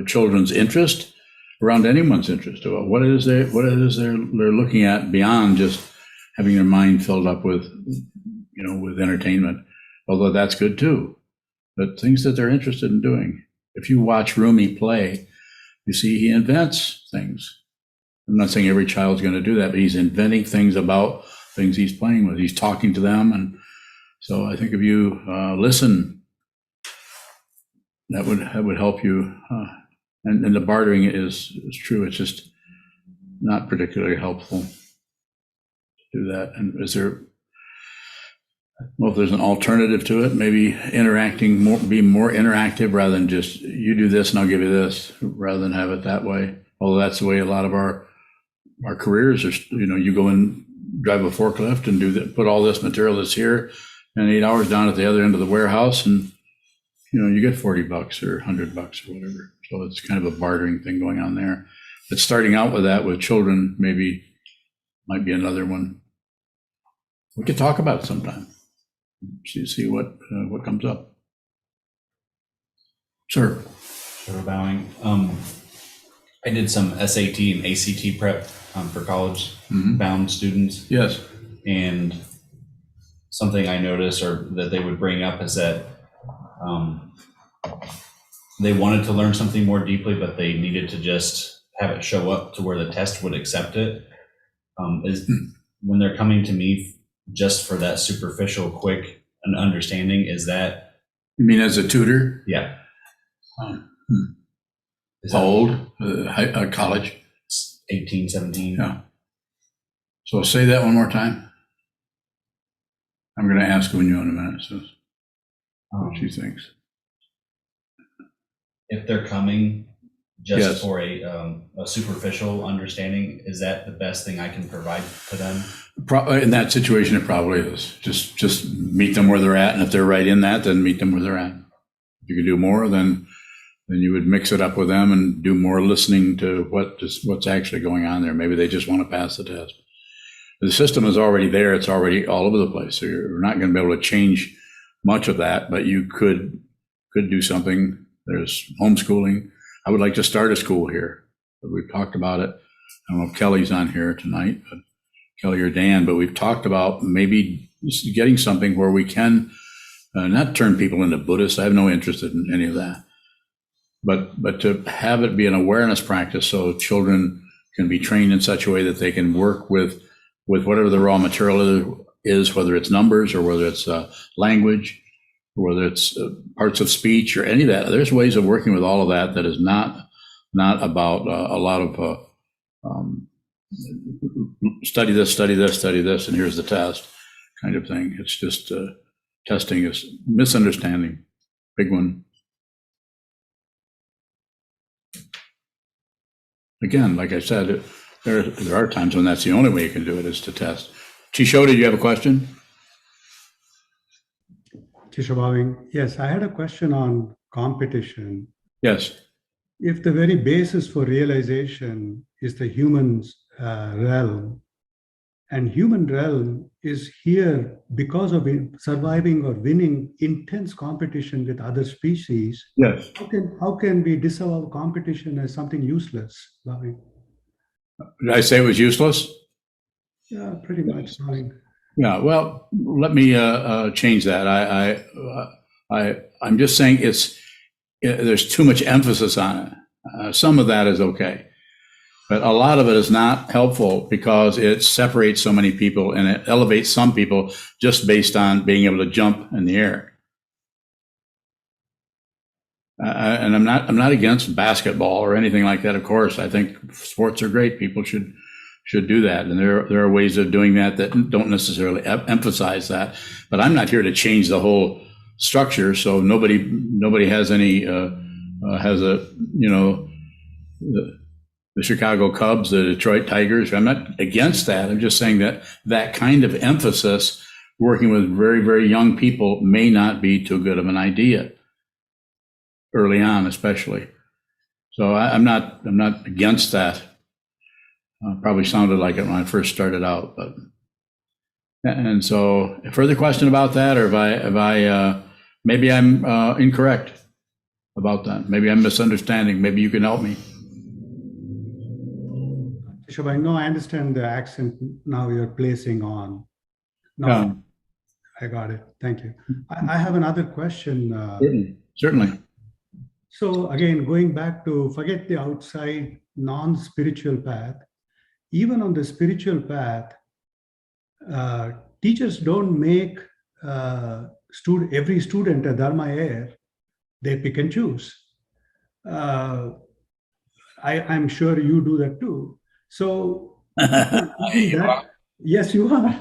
[SPEAKER 2] children's interest, around anyone's interest. What it is they're looking at beyond just having their mind filled up with, with entertainment. Although that's good too, but things that they're interested in doing. If you watch Rumi play, you see he invents things. I'm not saying every child's going to do that, but he's inventing things about things he's playing with. He's talking to them, and so I think if you listen, that would help you. And the bartering is true. It's just not particularly helpful to do that. And if there's an alternative to it, maybe be more interactive rather than just you do this and I'll give you this, rather than have it that way. Although that's the way a lot of our careers are. You go and drive a forklift and put all this material that's here, and 8 hours down at the other end of the warehouse, and you get $40 or $100 or whatever. So it's kind of a bartering thing going on there. But starting out with that with children maybe might be another one. We could talk about it sometime. See what comes up. Sir.
[SPEAKER 5] Sure, bowing. I did some SAT and ACT prep for college bound students.
[SPEAKER 2] Yes.
[SPEAKER 5] And something I noticed or that they would bring up is that they wanted to learn something more deeply, but they needed to just have it show up to where the test would accept it. When they're coming to me just for that superficial, quick an understanding, is that?
[SPEAKER 2] You mean as a tutor?
[SPEAKER 5] Yeah.
[SPEAKER 2] How old? College?
[SPEAKER 5] 18, 17.
[SPEAKER 2] Yeah. So say that one more time. I'm going to ask Unyo in a minute, so what she thinks.
[SPEAKER 5] If they're coming just
[SPEAKER 2] Yes.
[SPEAKER 5] for a superficial understanding, is that the best thing I can provide to them?
[SPEAKER 2] In that situation, it probably is. Just meet them where they're at, and if they're right in that, then meet them where they're at. If you can do more, then you would mix it up with them and do more listening to what's actually going on there. Maybe they just want to pass the test. The system is already there. It's already all over the place. So you're not going to be able to change much of that, but you could do something. There's homeschooling. I would like to start a school here, but we've talked about it. I don't know if Kelly's on here tonight, but Kelly or Dan, but we've talked about maybe getting something where we can not turn people into Buddhists. I have no interest in any of that. But to have it be an awareness practice so children can be trained in such a way that they can work with whatever the raw material is, whether it's numbers or whether it's language, or whether it's parts of speech or any of that. There's ways of working with all of that that is not about a lot of study this, and here's the test kind of thing. It's just testing is misunderstanding, big one. Again, like I said, there are times when that's the only way you can do it is to test. Chisho, did you have a question?
[SPEAKER 12] Chisho, yes, I had a question on competition.
[SPEAKER 2] Yes.
[SPEAKER 12] If the very basis for realization is the human's realm, and human realm is here because of surviving or winning intense competition with other species.
[SPEAKER 2] Yes.
[SPEAKER 12] How can we disavow competition as something useless?
[SPEAKER 2] Did I say it was useless?
[SPEAKER 12] Yeah, pretty much.
[SPEAKER 2] Yeah. Well, let me change that. I'm just saying there's too much emphasis on it. Some of that is okay. But a lot of it is not helpful because it separates so many people and it elevates some people just based on being able to jump in the air. And I'm not against basketball or anything like that. Of course, I think sports are great. People should do that, and there are ways of doing that don't necessarily emphasize that. But I'm not here to change the whole structure. So nobody has any has a the Chicago Cubs, the Detroit Tigers. I'm not against that. I'm just saying that kind of emphasis, working with very, very young people, may not be too good of an idea early on, especially. So I'm not against that. Probably sounded like it when I first started out, but. And so, a further question about that, or if I maybe I'm incorrect about that. Maybe I'm misunderstanding. Maybe you can help me.
[SPEAKER 12] Shabai, no, I understand the accent now you're placing on. No, I got it. Thank you. I have another question.
[SPEAKER 2] Certainly.
[SPEAKER 12] So again, going back to forget the outside non-spiritual path, even on the spiritual path, teachers don't make every student a dharma heir. They pick and choose. I'm sure you do that too. So yes, you are.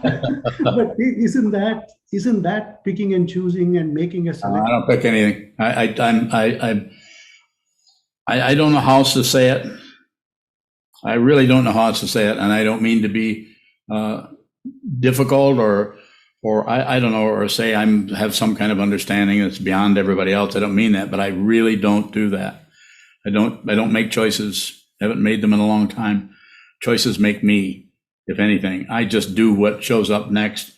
[SPEAKER 12] But isn't that picking and choosing and making a selection?
[SPEAKER 2] I don't pick anything. I don't know how else to say it. I really don't know how else to say it, and I don't mean to be difficult or I don't know, or say have some kind of understanding that's beyond everybody else. I don't mean that, but I really don't do that. I don't make choices. Haven't made them in a long time. Choices make me, if anything. I just do what shows up next,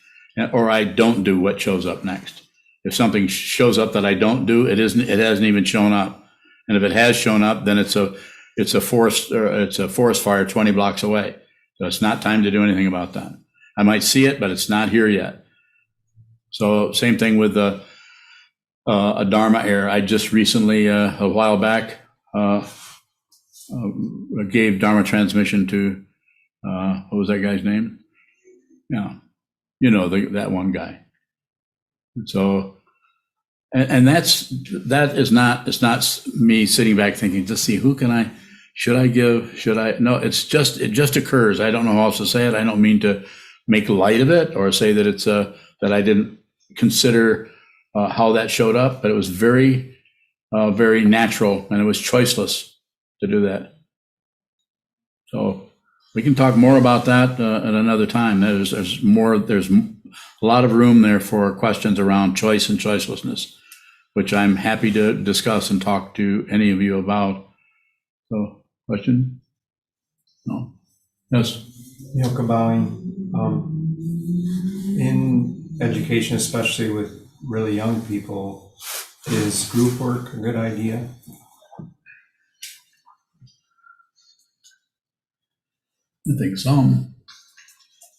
[SPEAKER 2] or I don't do what shows up next. If something shows up that I don't do, it hasn't even shown up. And if it has shown up, then it's a forest fire 20 blocks away. So it's not time to do anything about that. I might see it, but it's not here yet. So same thing with a dharma heir. I just recently, a while back, gave dharma transmission to what was that guy's name? Yeah, that one guy. So, and that is not. It's not me sitting back thinking to see should I give? Should I? No, it just occurs. I don't know how else to say it. I don't mean to make light of it or say that it's that I didn't consider how that showed up, but it was very, very natural, and it was choiceless to do that. So we can talk more about that at another time. There's a lot of room there for questions around choice and choicelessness, which I'm happy to discuss and talk to any of you about. So, question? No? Yes?
[SPEAKER 13] Bowing. In education, especially with really young people, is group work a good idea?
[SPEAKER 2] I think so.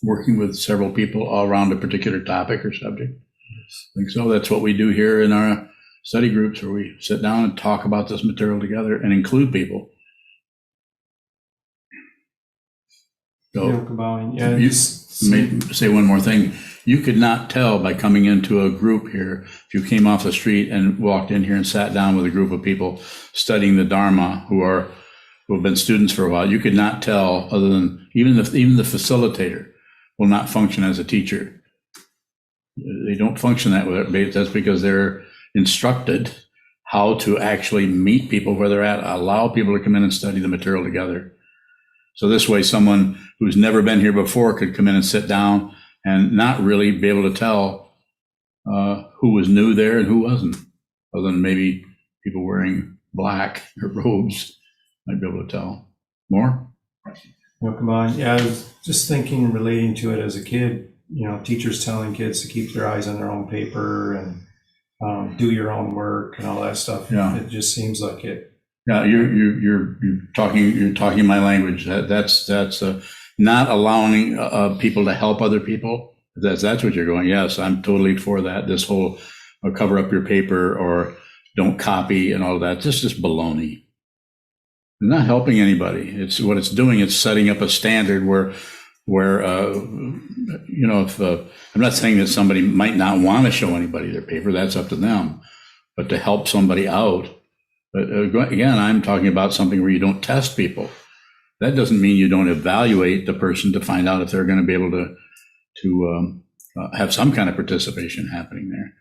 [SPEAKER 2] Working with several people all around a particular topic or subject. I think so. That's what we do here in our study groups, where we sit down and talk about this material together and include people. So, you may say one more thing. You could not tell by coming into a group here, if you came off the street and walked in here and sat down with a group of people studying the Dharma who have been students for a while, you could not tell, other than even the facilitator will not function as a teacher. They don't function that way. That's because they're instructed how to actually meet people where they're at, allow people to come in and study the material together. So this way, someone who's never been here before could come in and sit down and not really be able to tell who was new there and who wasn't, other than maybe people wearing black or robes might be able to tell. More?
[SPEAKER 13] Yeah, I was just thinking, relating to it as a kid, teachers telling kids to keep their eyes on their own paper and do your own work and all that stuff.
[SPEAKER 2] Yeah.
[SPEAKER 13] It just seems like it.
[SPEAKER 2] Yeah, you're talking my language. That's not allowing people to help other people. That's what you're going. Yes, I'm totally for that. This whole cover up your paper or don't copy and all of that. This is just baloney. not helping anybody. It's what it's doing. It's setting up a standard where if I'm not saying that somebody might not want to show anybody their paper, that's up to them, but to help somebody out. But again, I'm talking about something where you don't test people. That doesn't mean you don't evaluate the person to find out if they're going to be able to have some kind of participation happening there.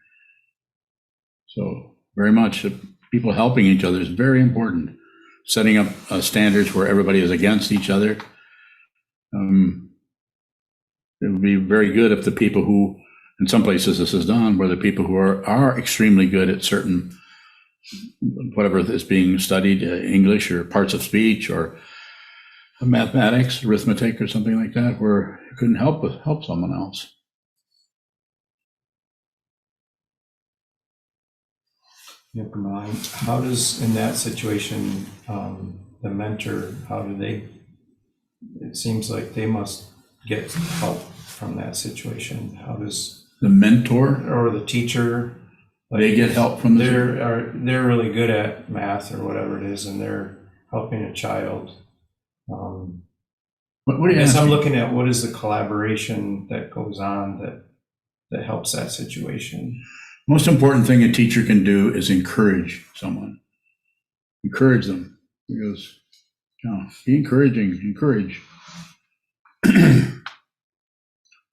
[SPEAKER 2] So very much people helping each other is very important. Setting up standards where everybody is against each other. It would be very good if the people who, in some places this is done, where the people who are extremely good at certain, whatever is being studied, English or parts of speech or mathematics, arithmetic or something like that, where you couldn't help someone else.
[SPEAKER 13] Yeah, how does, in that situation, the mentor, how do they, it seems like they must get help from that situation. How does
[SPEAKER 2] the mentor
[SPEAKER 13] or the teacher,
[SPEAKER 2] they get help from
[SPEAKER 13] they're really good at math or whatever it is, and they're helping a child.
[SPEAKER 2] What are you
[SPEAKER 13] asking? I'm
[SPEAKER 2] asking?
[SPEAKER 13] looking at what is the collaboration that goes on that helps that situation.
[SPEAKER 2] Most important thing a teacher can do is encourage someone. Encourage them. Because, be encouraging, encourage.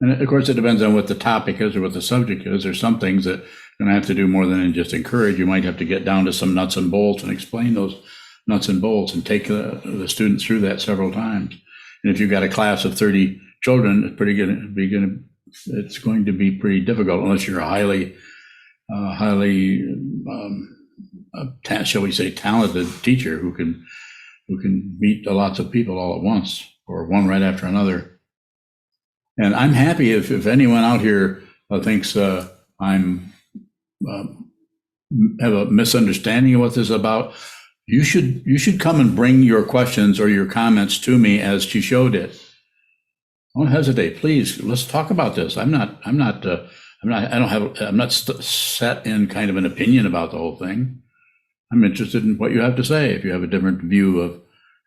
[SPEAKER 2] And of course, it depends on what the topic is or what the subject is. There's some things that you're going to have to do more than just encourage. You might have to get down to some nuts and bolts and explain those nuts and bolts and take the students through that several times. And if you've got a class of 30 children, it's going to be pretty difficult unless you're a highly, shall we say, talented teacher who can meet lots of people all at once or one right after another. And I'm happy if anyone out here thinks I'm have a misunderstanding of what this is about. You should come and bring your questions or your comments to me as Chisho did. Don't hesitate, please. Let's talk about this. I'm not set in kind of an opinion about the whole thing. I'm interested in what you have to say. If you have a different view of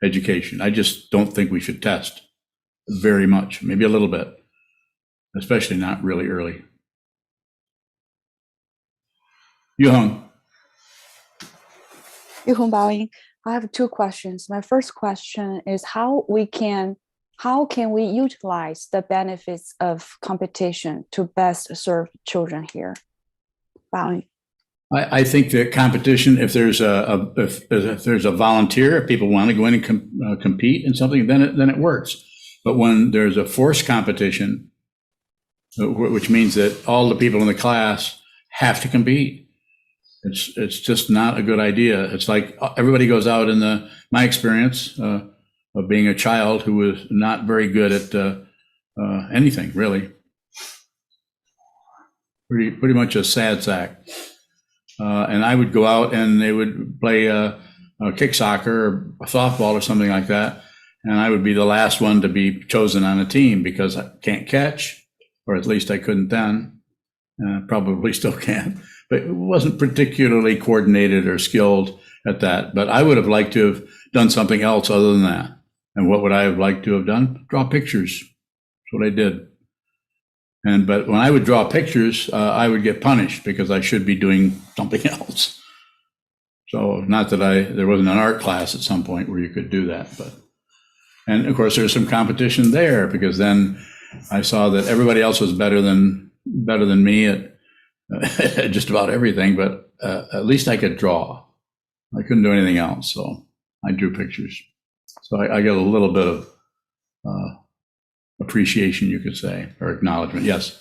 [SPEAKER 2] education, I just don't think we should test very much. Maybe a little bit. Especially not really early. Yuhong.
[SPEAKER 14] Yuhong Baoying. I have two questions. My first question is how can we utilize the benefits of competition to best serve children here? Baoying.
[SPEAKER 2] I think that competition, if there's a volunteer, if people want to go in and compete in something, then it works. But when there's a forced competition, which means that all the people in the class have to compete. It's just not a good idea. It's like everybody goes out in my experience of being a child who was not very good at anything, really. Pretty much a sad sack. And I would go out and they would play kick soccer or softball or something like that. And I would be the last one to be chosen on a team because I can't catch. Or at least I couldn't then, probably still can't, but it wasn't particularly coordinated or skilled at that. But I would have liked to have done something else other than that. And what would I have liked to have done? Draw pictures. That's what I did. But when I would draw pictures, I would get punished because I should be doing something else. So not that there wasn't an art class at some point where you could do that, and of course there's some competition there because then I saw that everybody else was better than me at just about everything, but at least I could draw. I couldn't do anything else, so I drew pictures. So I got a little bit of appreciation, you could say, or acknowledgement. Yes?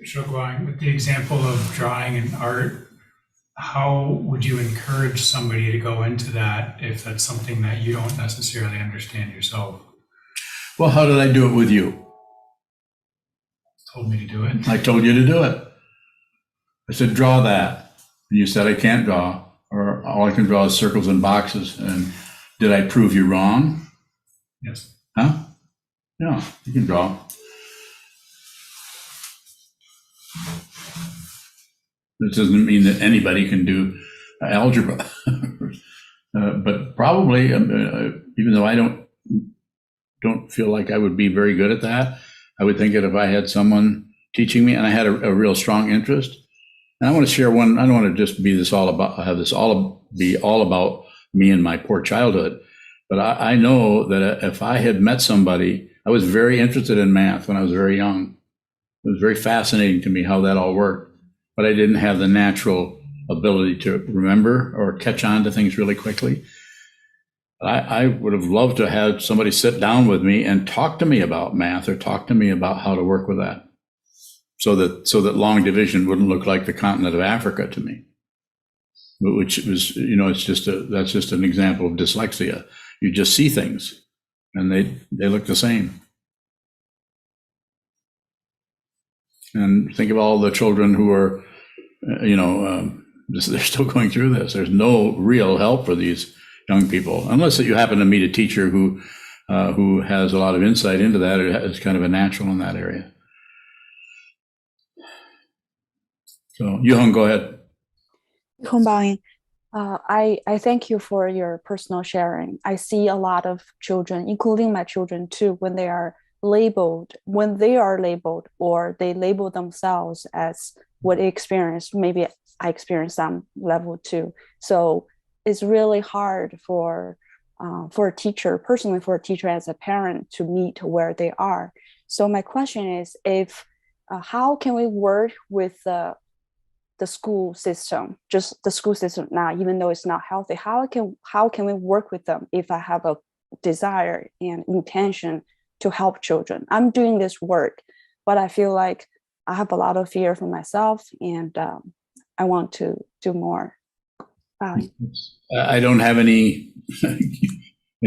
[SPEAKER 3] Sokuzan, with the example of drawing and art, how would you encourage somebody to go into that if that's something that you don't necessarily understand yourself?
[SPEAKER 2] Well, how did I do it with you?
[SPEAKER 3] Told me to do it.
[SPEAKER 2] I told you to do it. I said, draw that. And you said, I can't draw, or all I can draw is circles and boxes. And did I prove you wrong?
[SPEAKER 3] Yes.
[SPEAKER 2] Huh? Yeah, you can draw. This doesn't mean that anybody can do algebra. But probably, even though I don't feel like I would be very good at that, I would think that if I had someone teaching me and I had a real strong interest, and I want to share one, I don't want to just be this all about, have this all be all about me and my poor childhood, but I know that if I had met somebody, I was very interested in math when I was very young. It was very fascinating to me how that all worked, but I didn't have the natural ability to remember or catch on to things really quickly. I would have loved to have somebody sit down with me and talk to me about math or talk to me about how to work with that, so that long division wouldn't look like the continent of Africa to me, which was, it's that's just an example of dyslexia. You just see things and they look the same. And think of all the children who are, they're still going through this. There's no real help for these young people, unless that you happen to meet a teacher who has a lot of insight into that, or is kind of a natural in that area. So, Yuhong, go ahead.
[SPEAKER 14] Combine. I thank you for your personal sharing. I see a lot of children, including my children too, when they are labeled or they label themselves as what they experienced. Maybe I experienced some level too. So it's really hard for a teacher, personally for a teacher as a parent, to meet where they are. So my question is, how can we work with the school system, just the school system now, even though it's not healthy? How can we work with them if I have a desire and intention to help children? I'm doing this work, but I feel like I have a lot of fear for myself, and I want to do more.
[SPEAKER 2] I don't have any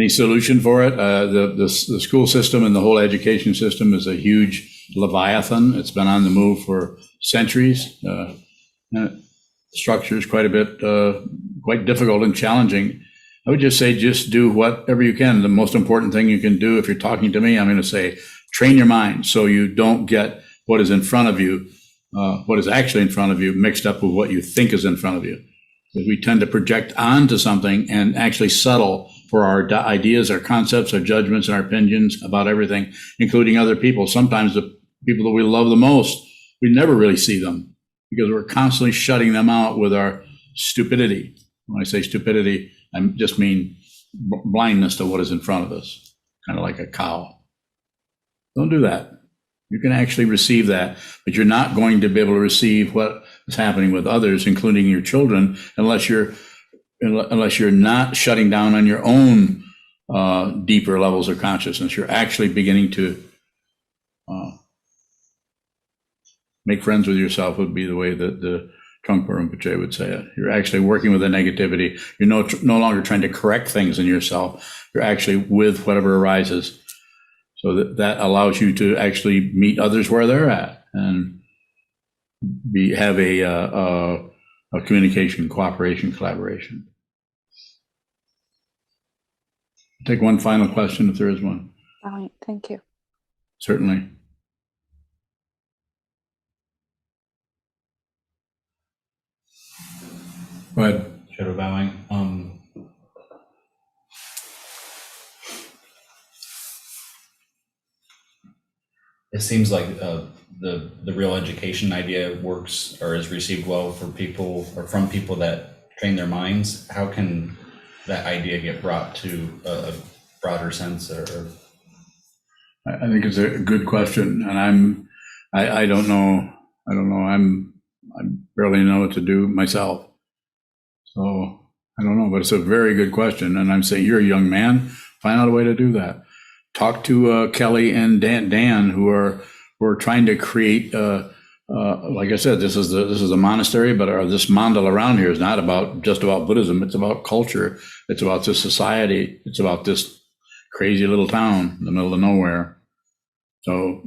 [SPEAKER 2] solution for it. The school system and the whole education system is a huge leviathan. It's been on the move for centuries. Structure is quite difficult and challenging. I would just say, just do whatever you can. The most important thing you can do, if you're talking to me, I'm going to say, train your mind so you don't get what is in front of you, what is actually in front of you, mixed up with what you think is in front of you. Because we tend to project onto something and actually settle for our ideas, our concepts, our judgments, and our opinions about everything, including other people. Sometimes the people that we love the most, we never really see them because we're constantly shutting them out with our stupidity. When I say stupidity, I just mean blindness to what is in front of us, kind of like a cow. Don't do that. You can actually receive that, but you're not going to be able to receive what is happening with others, including your children, unless you're not shutting down on your own deeper levels of consciousness. You're actually beginning to make friends with yourself, would be the way that the Trungpa Rinpoche would say it. You're actually working with the negativity. You're no longer trying to correct things in yourself. You're actually with whatever arises. So that allows you to actually meet others where they're at and have a communication, cooperation, collaboration. Take one final question if there is one.
[SPEAKER 14] Thank you.
[SPEAKER 2] Certainly. Go ahead.
[SPEAKER 5] Shadow bowing. It seems like the real education idea works or is received well for people or from people that train their minds. How can that idea get brought to a broader sense? Or
[SPEAKER 2] I think it's a good question, and I don't know. I barely know what to do myself, so I don't know. But it's a very good question, and I'm saying, you're a young man. Find out a way to do that. Talk to Kelly and Dan, who are trying to create. Like I said, this is a monastery, but this mandala around here is not just about Buddhism. It's about culture. It's about this society. It's about this crazy little town in the middle of nowhere. So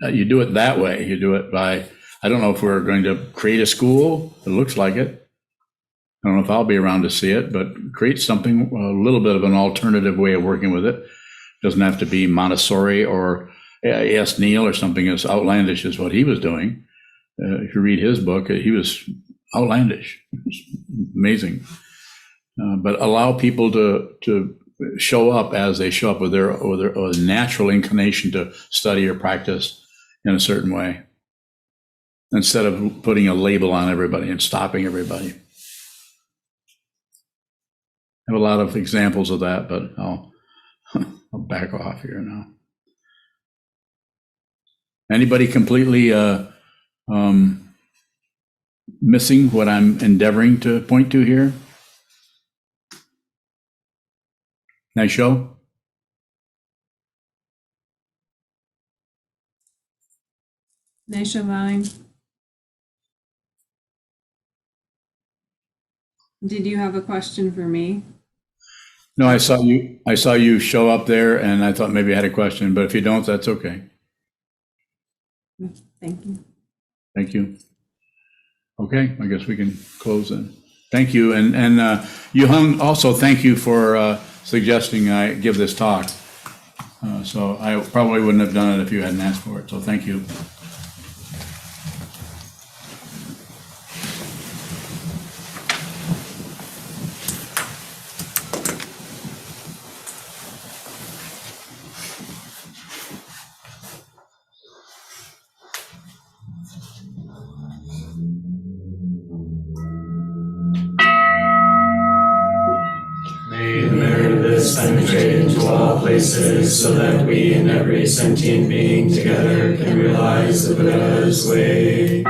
[SPEAKER 2] you do it that way. You do it by. I don't know if we're going to create a school. It looks like it. I don't know if I'll be around to see it, but create something, a little bit of an alternative way of working with it. Doesn't have to be Montessori or A.S. Neal or something as outlandish as what he was doing. If you read his book, he was outlandish. It was amazing. but allow people to show up as they show up with their natural inclination to study or practice in a certain way, instead of putting a label on everybody and stopping everybody. I have a lot of examples of that, but I'll back off here now. Anybody completely missing what I'm endeavoring to point to here? Nice show.
[SPEAKER 15] Nice line. Did you have a question for me?
[SPEAKER 2] No, I saw you show up there, and I thought maybe you had a question, but if you don't, that's okay.
[SPEAKER 15] Thank you.
[SPEAKER 2] Thank you. Okay, I guess we can close then. Thank you, and Yuhung, also thank you for suggesting I give this talk. So I probably wouldn't have done it if you hadn't asked for it, so thank you.
[SPEAKER 16] Penetrate into all places, so that we and every sentient being together can realize the Buddha's way.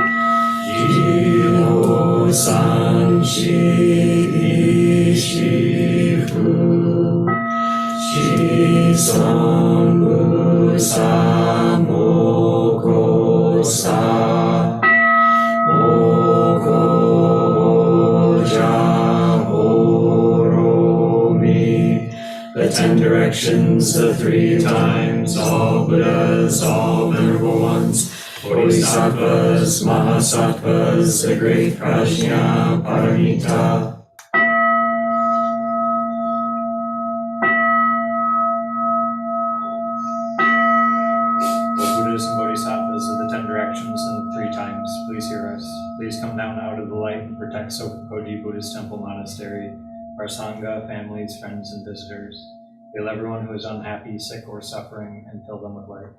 [SPEAKER 16] Jino san shi shi fu shi son mu sa moko sa moko ja. The 10 directions, the 3 times, all Buddhas, all venerable ones, Bodhisattvas, Mahasattvas, the great Prajna Paramita.
[SPEAKER 17] The Buddhas and Bodhisattvas of the 10 directions and the 3 times, please hear us. Please come down out of the light and protect SokukoJi Buddhist Temple Monastery, our Sangha, families, friends, and visitors. Heal everyone who is unhappy, sick, or suffering, and fill them with light.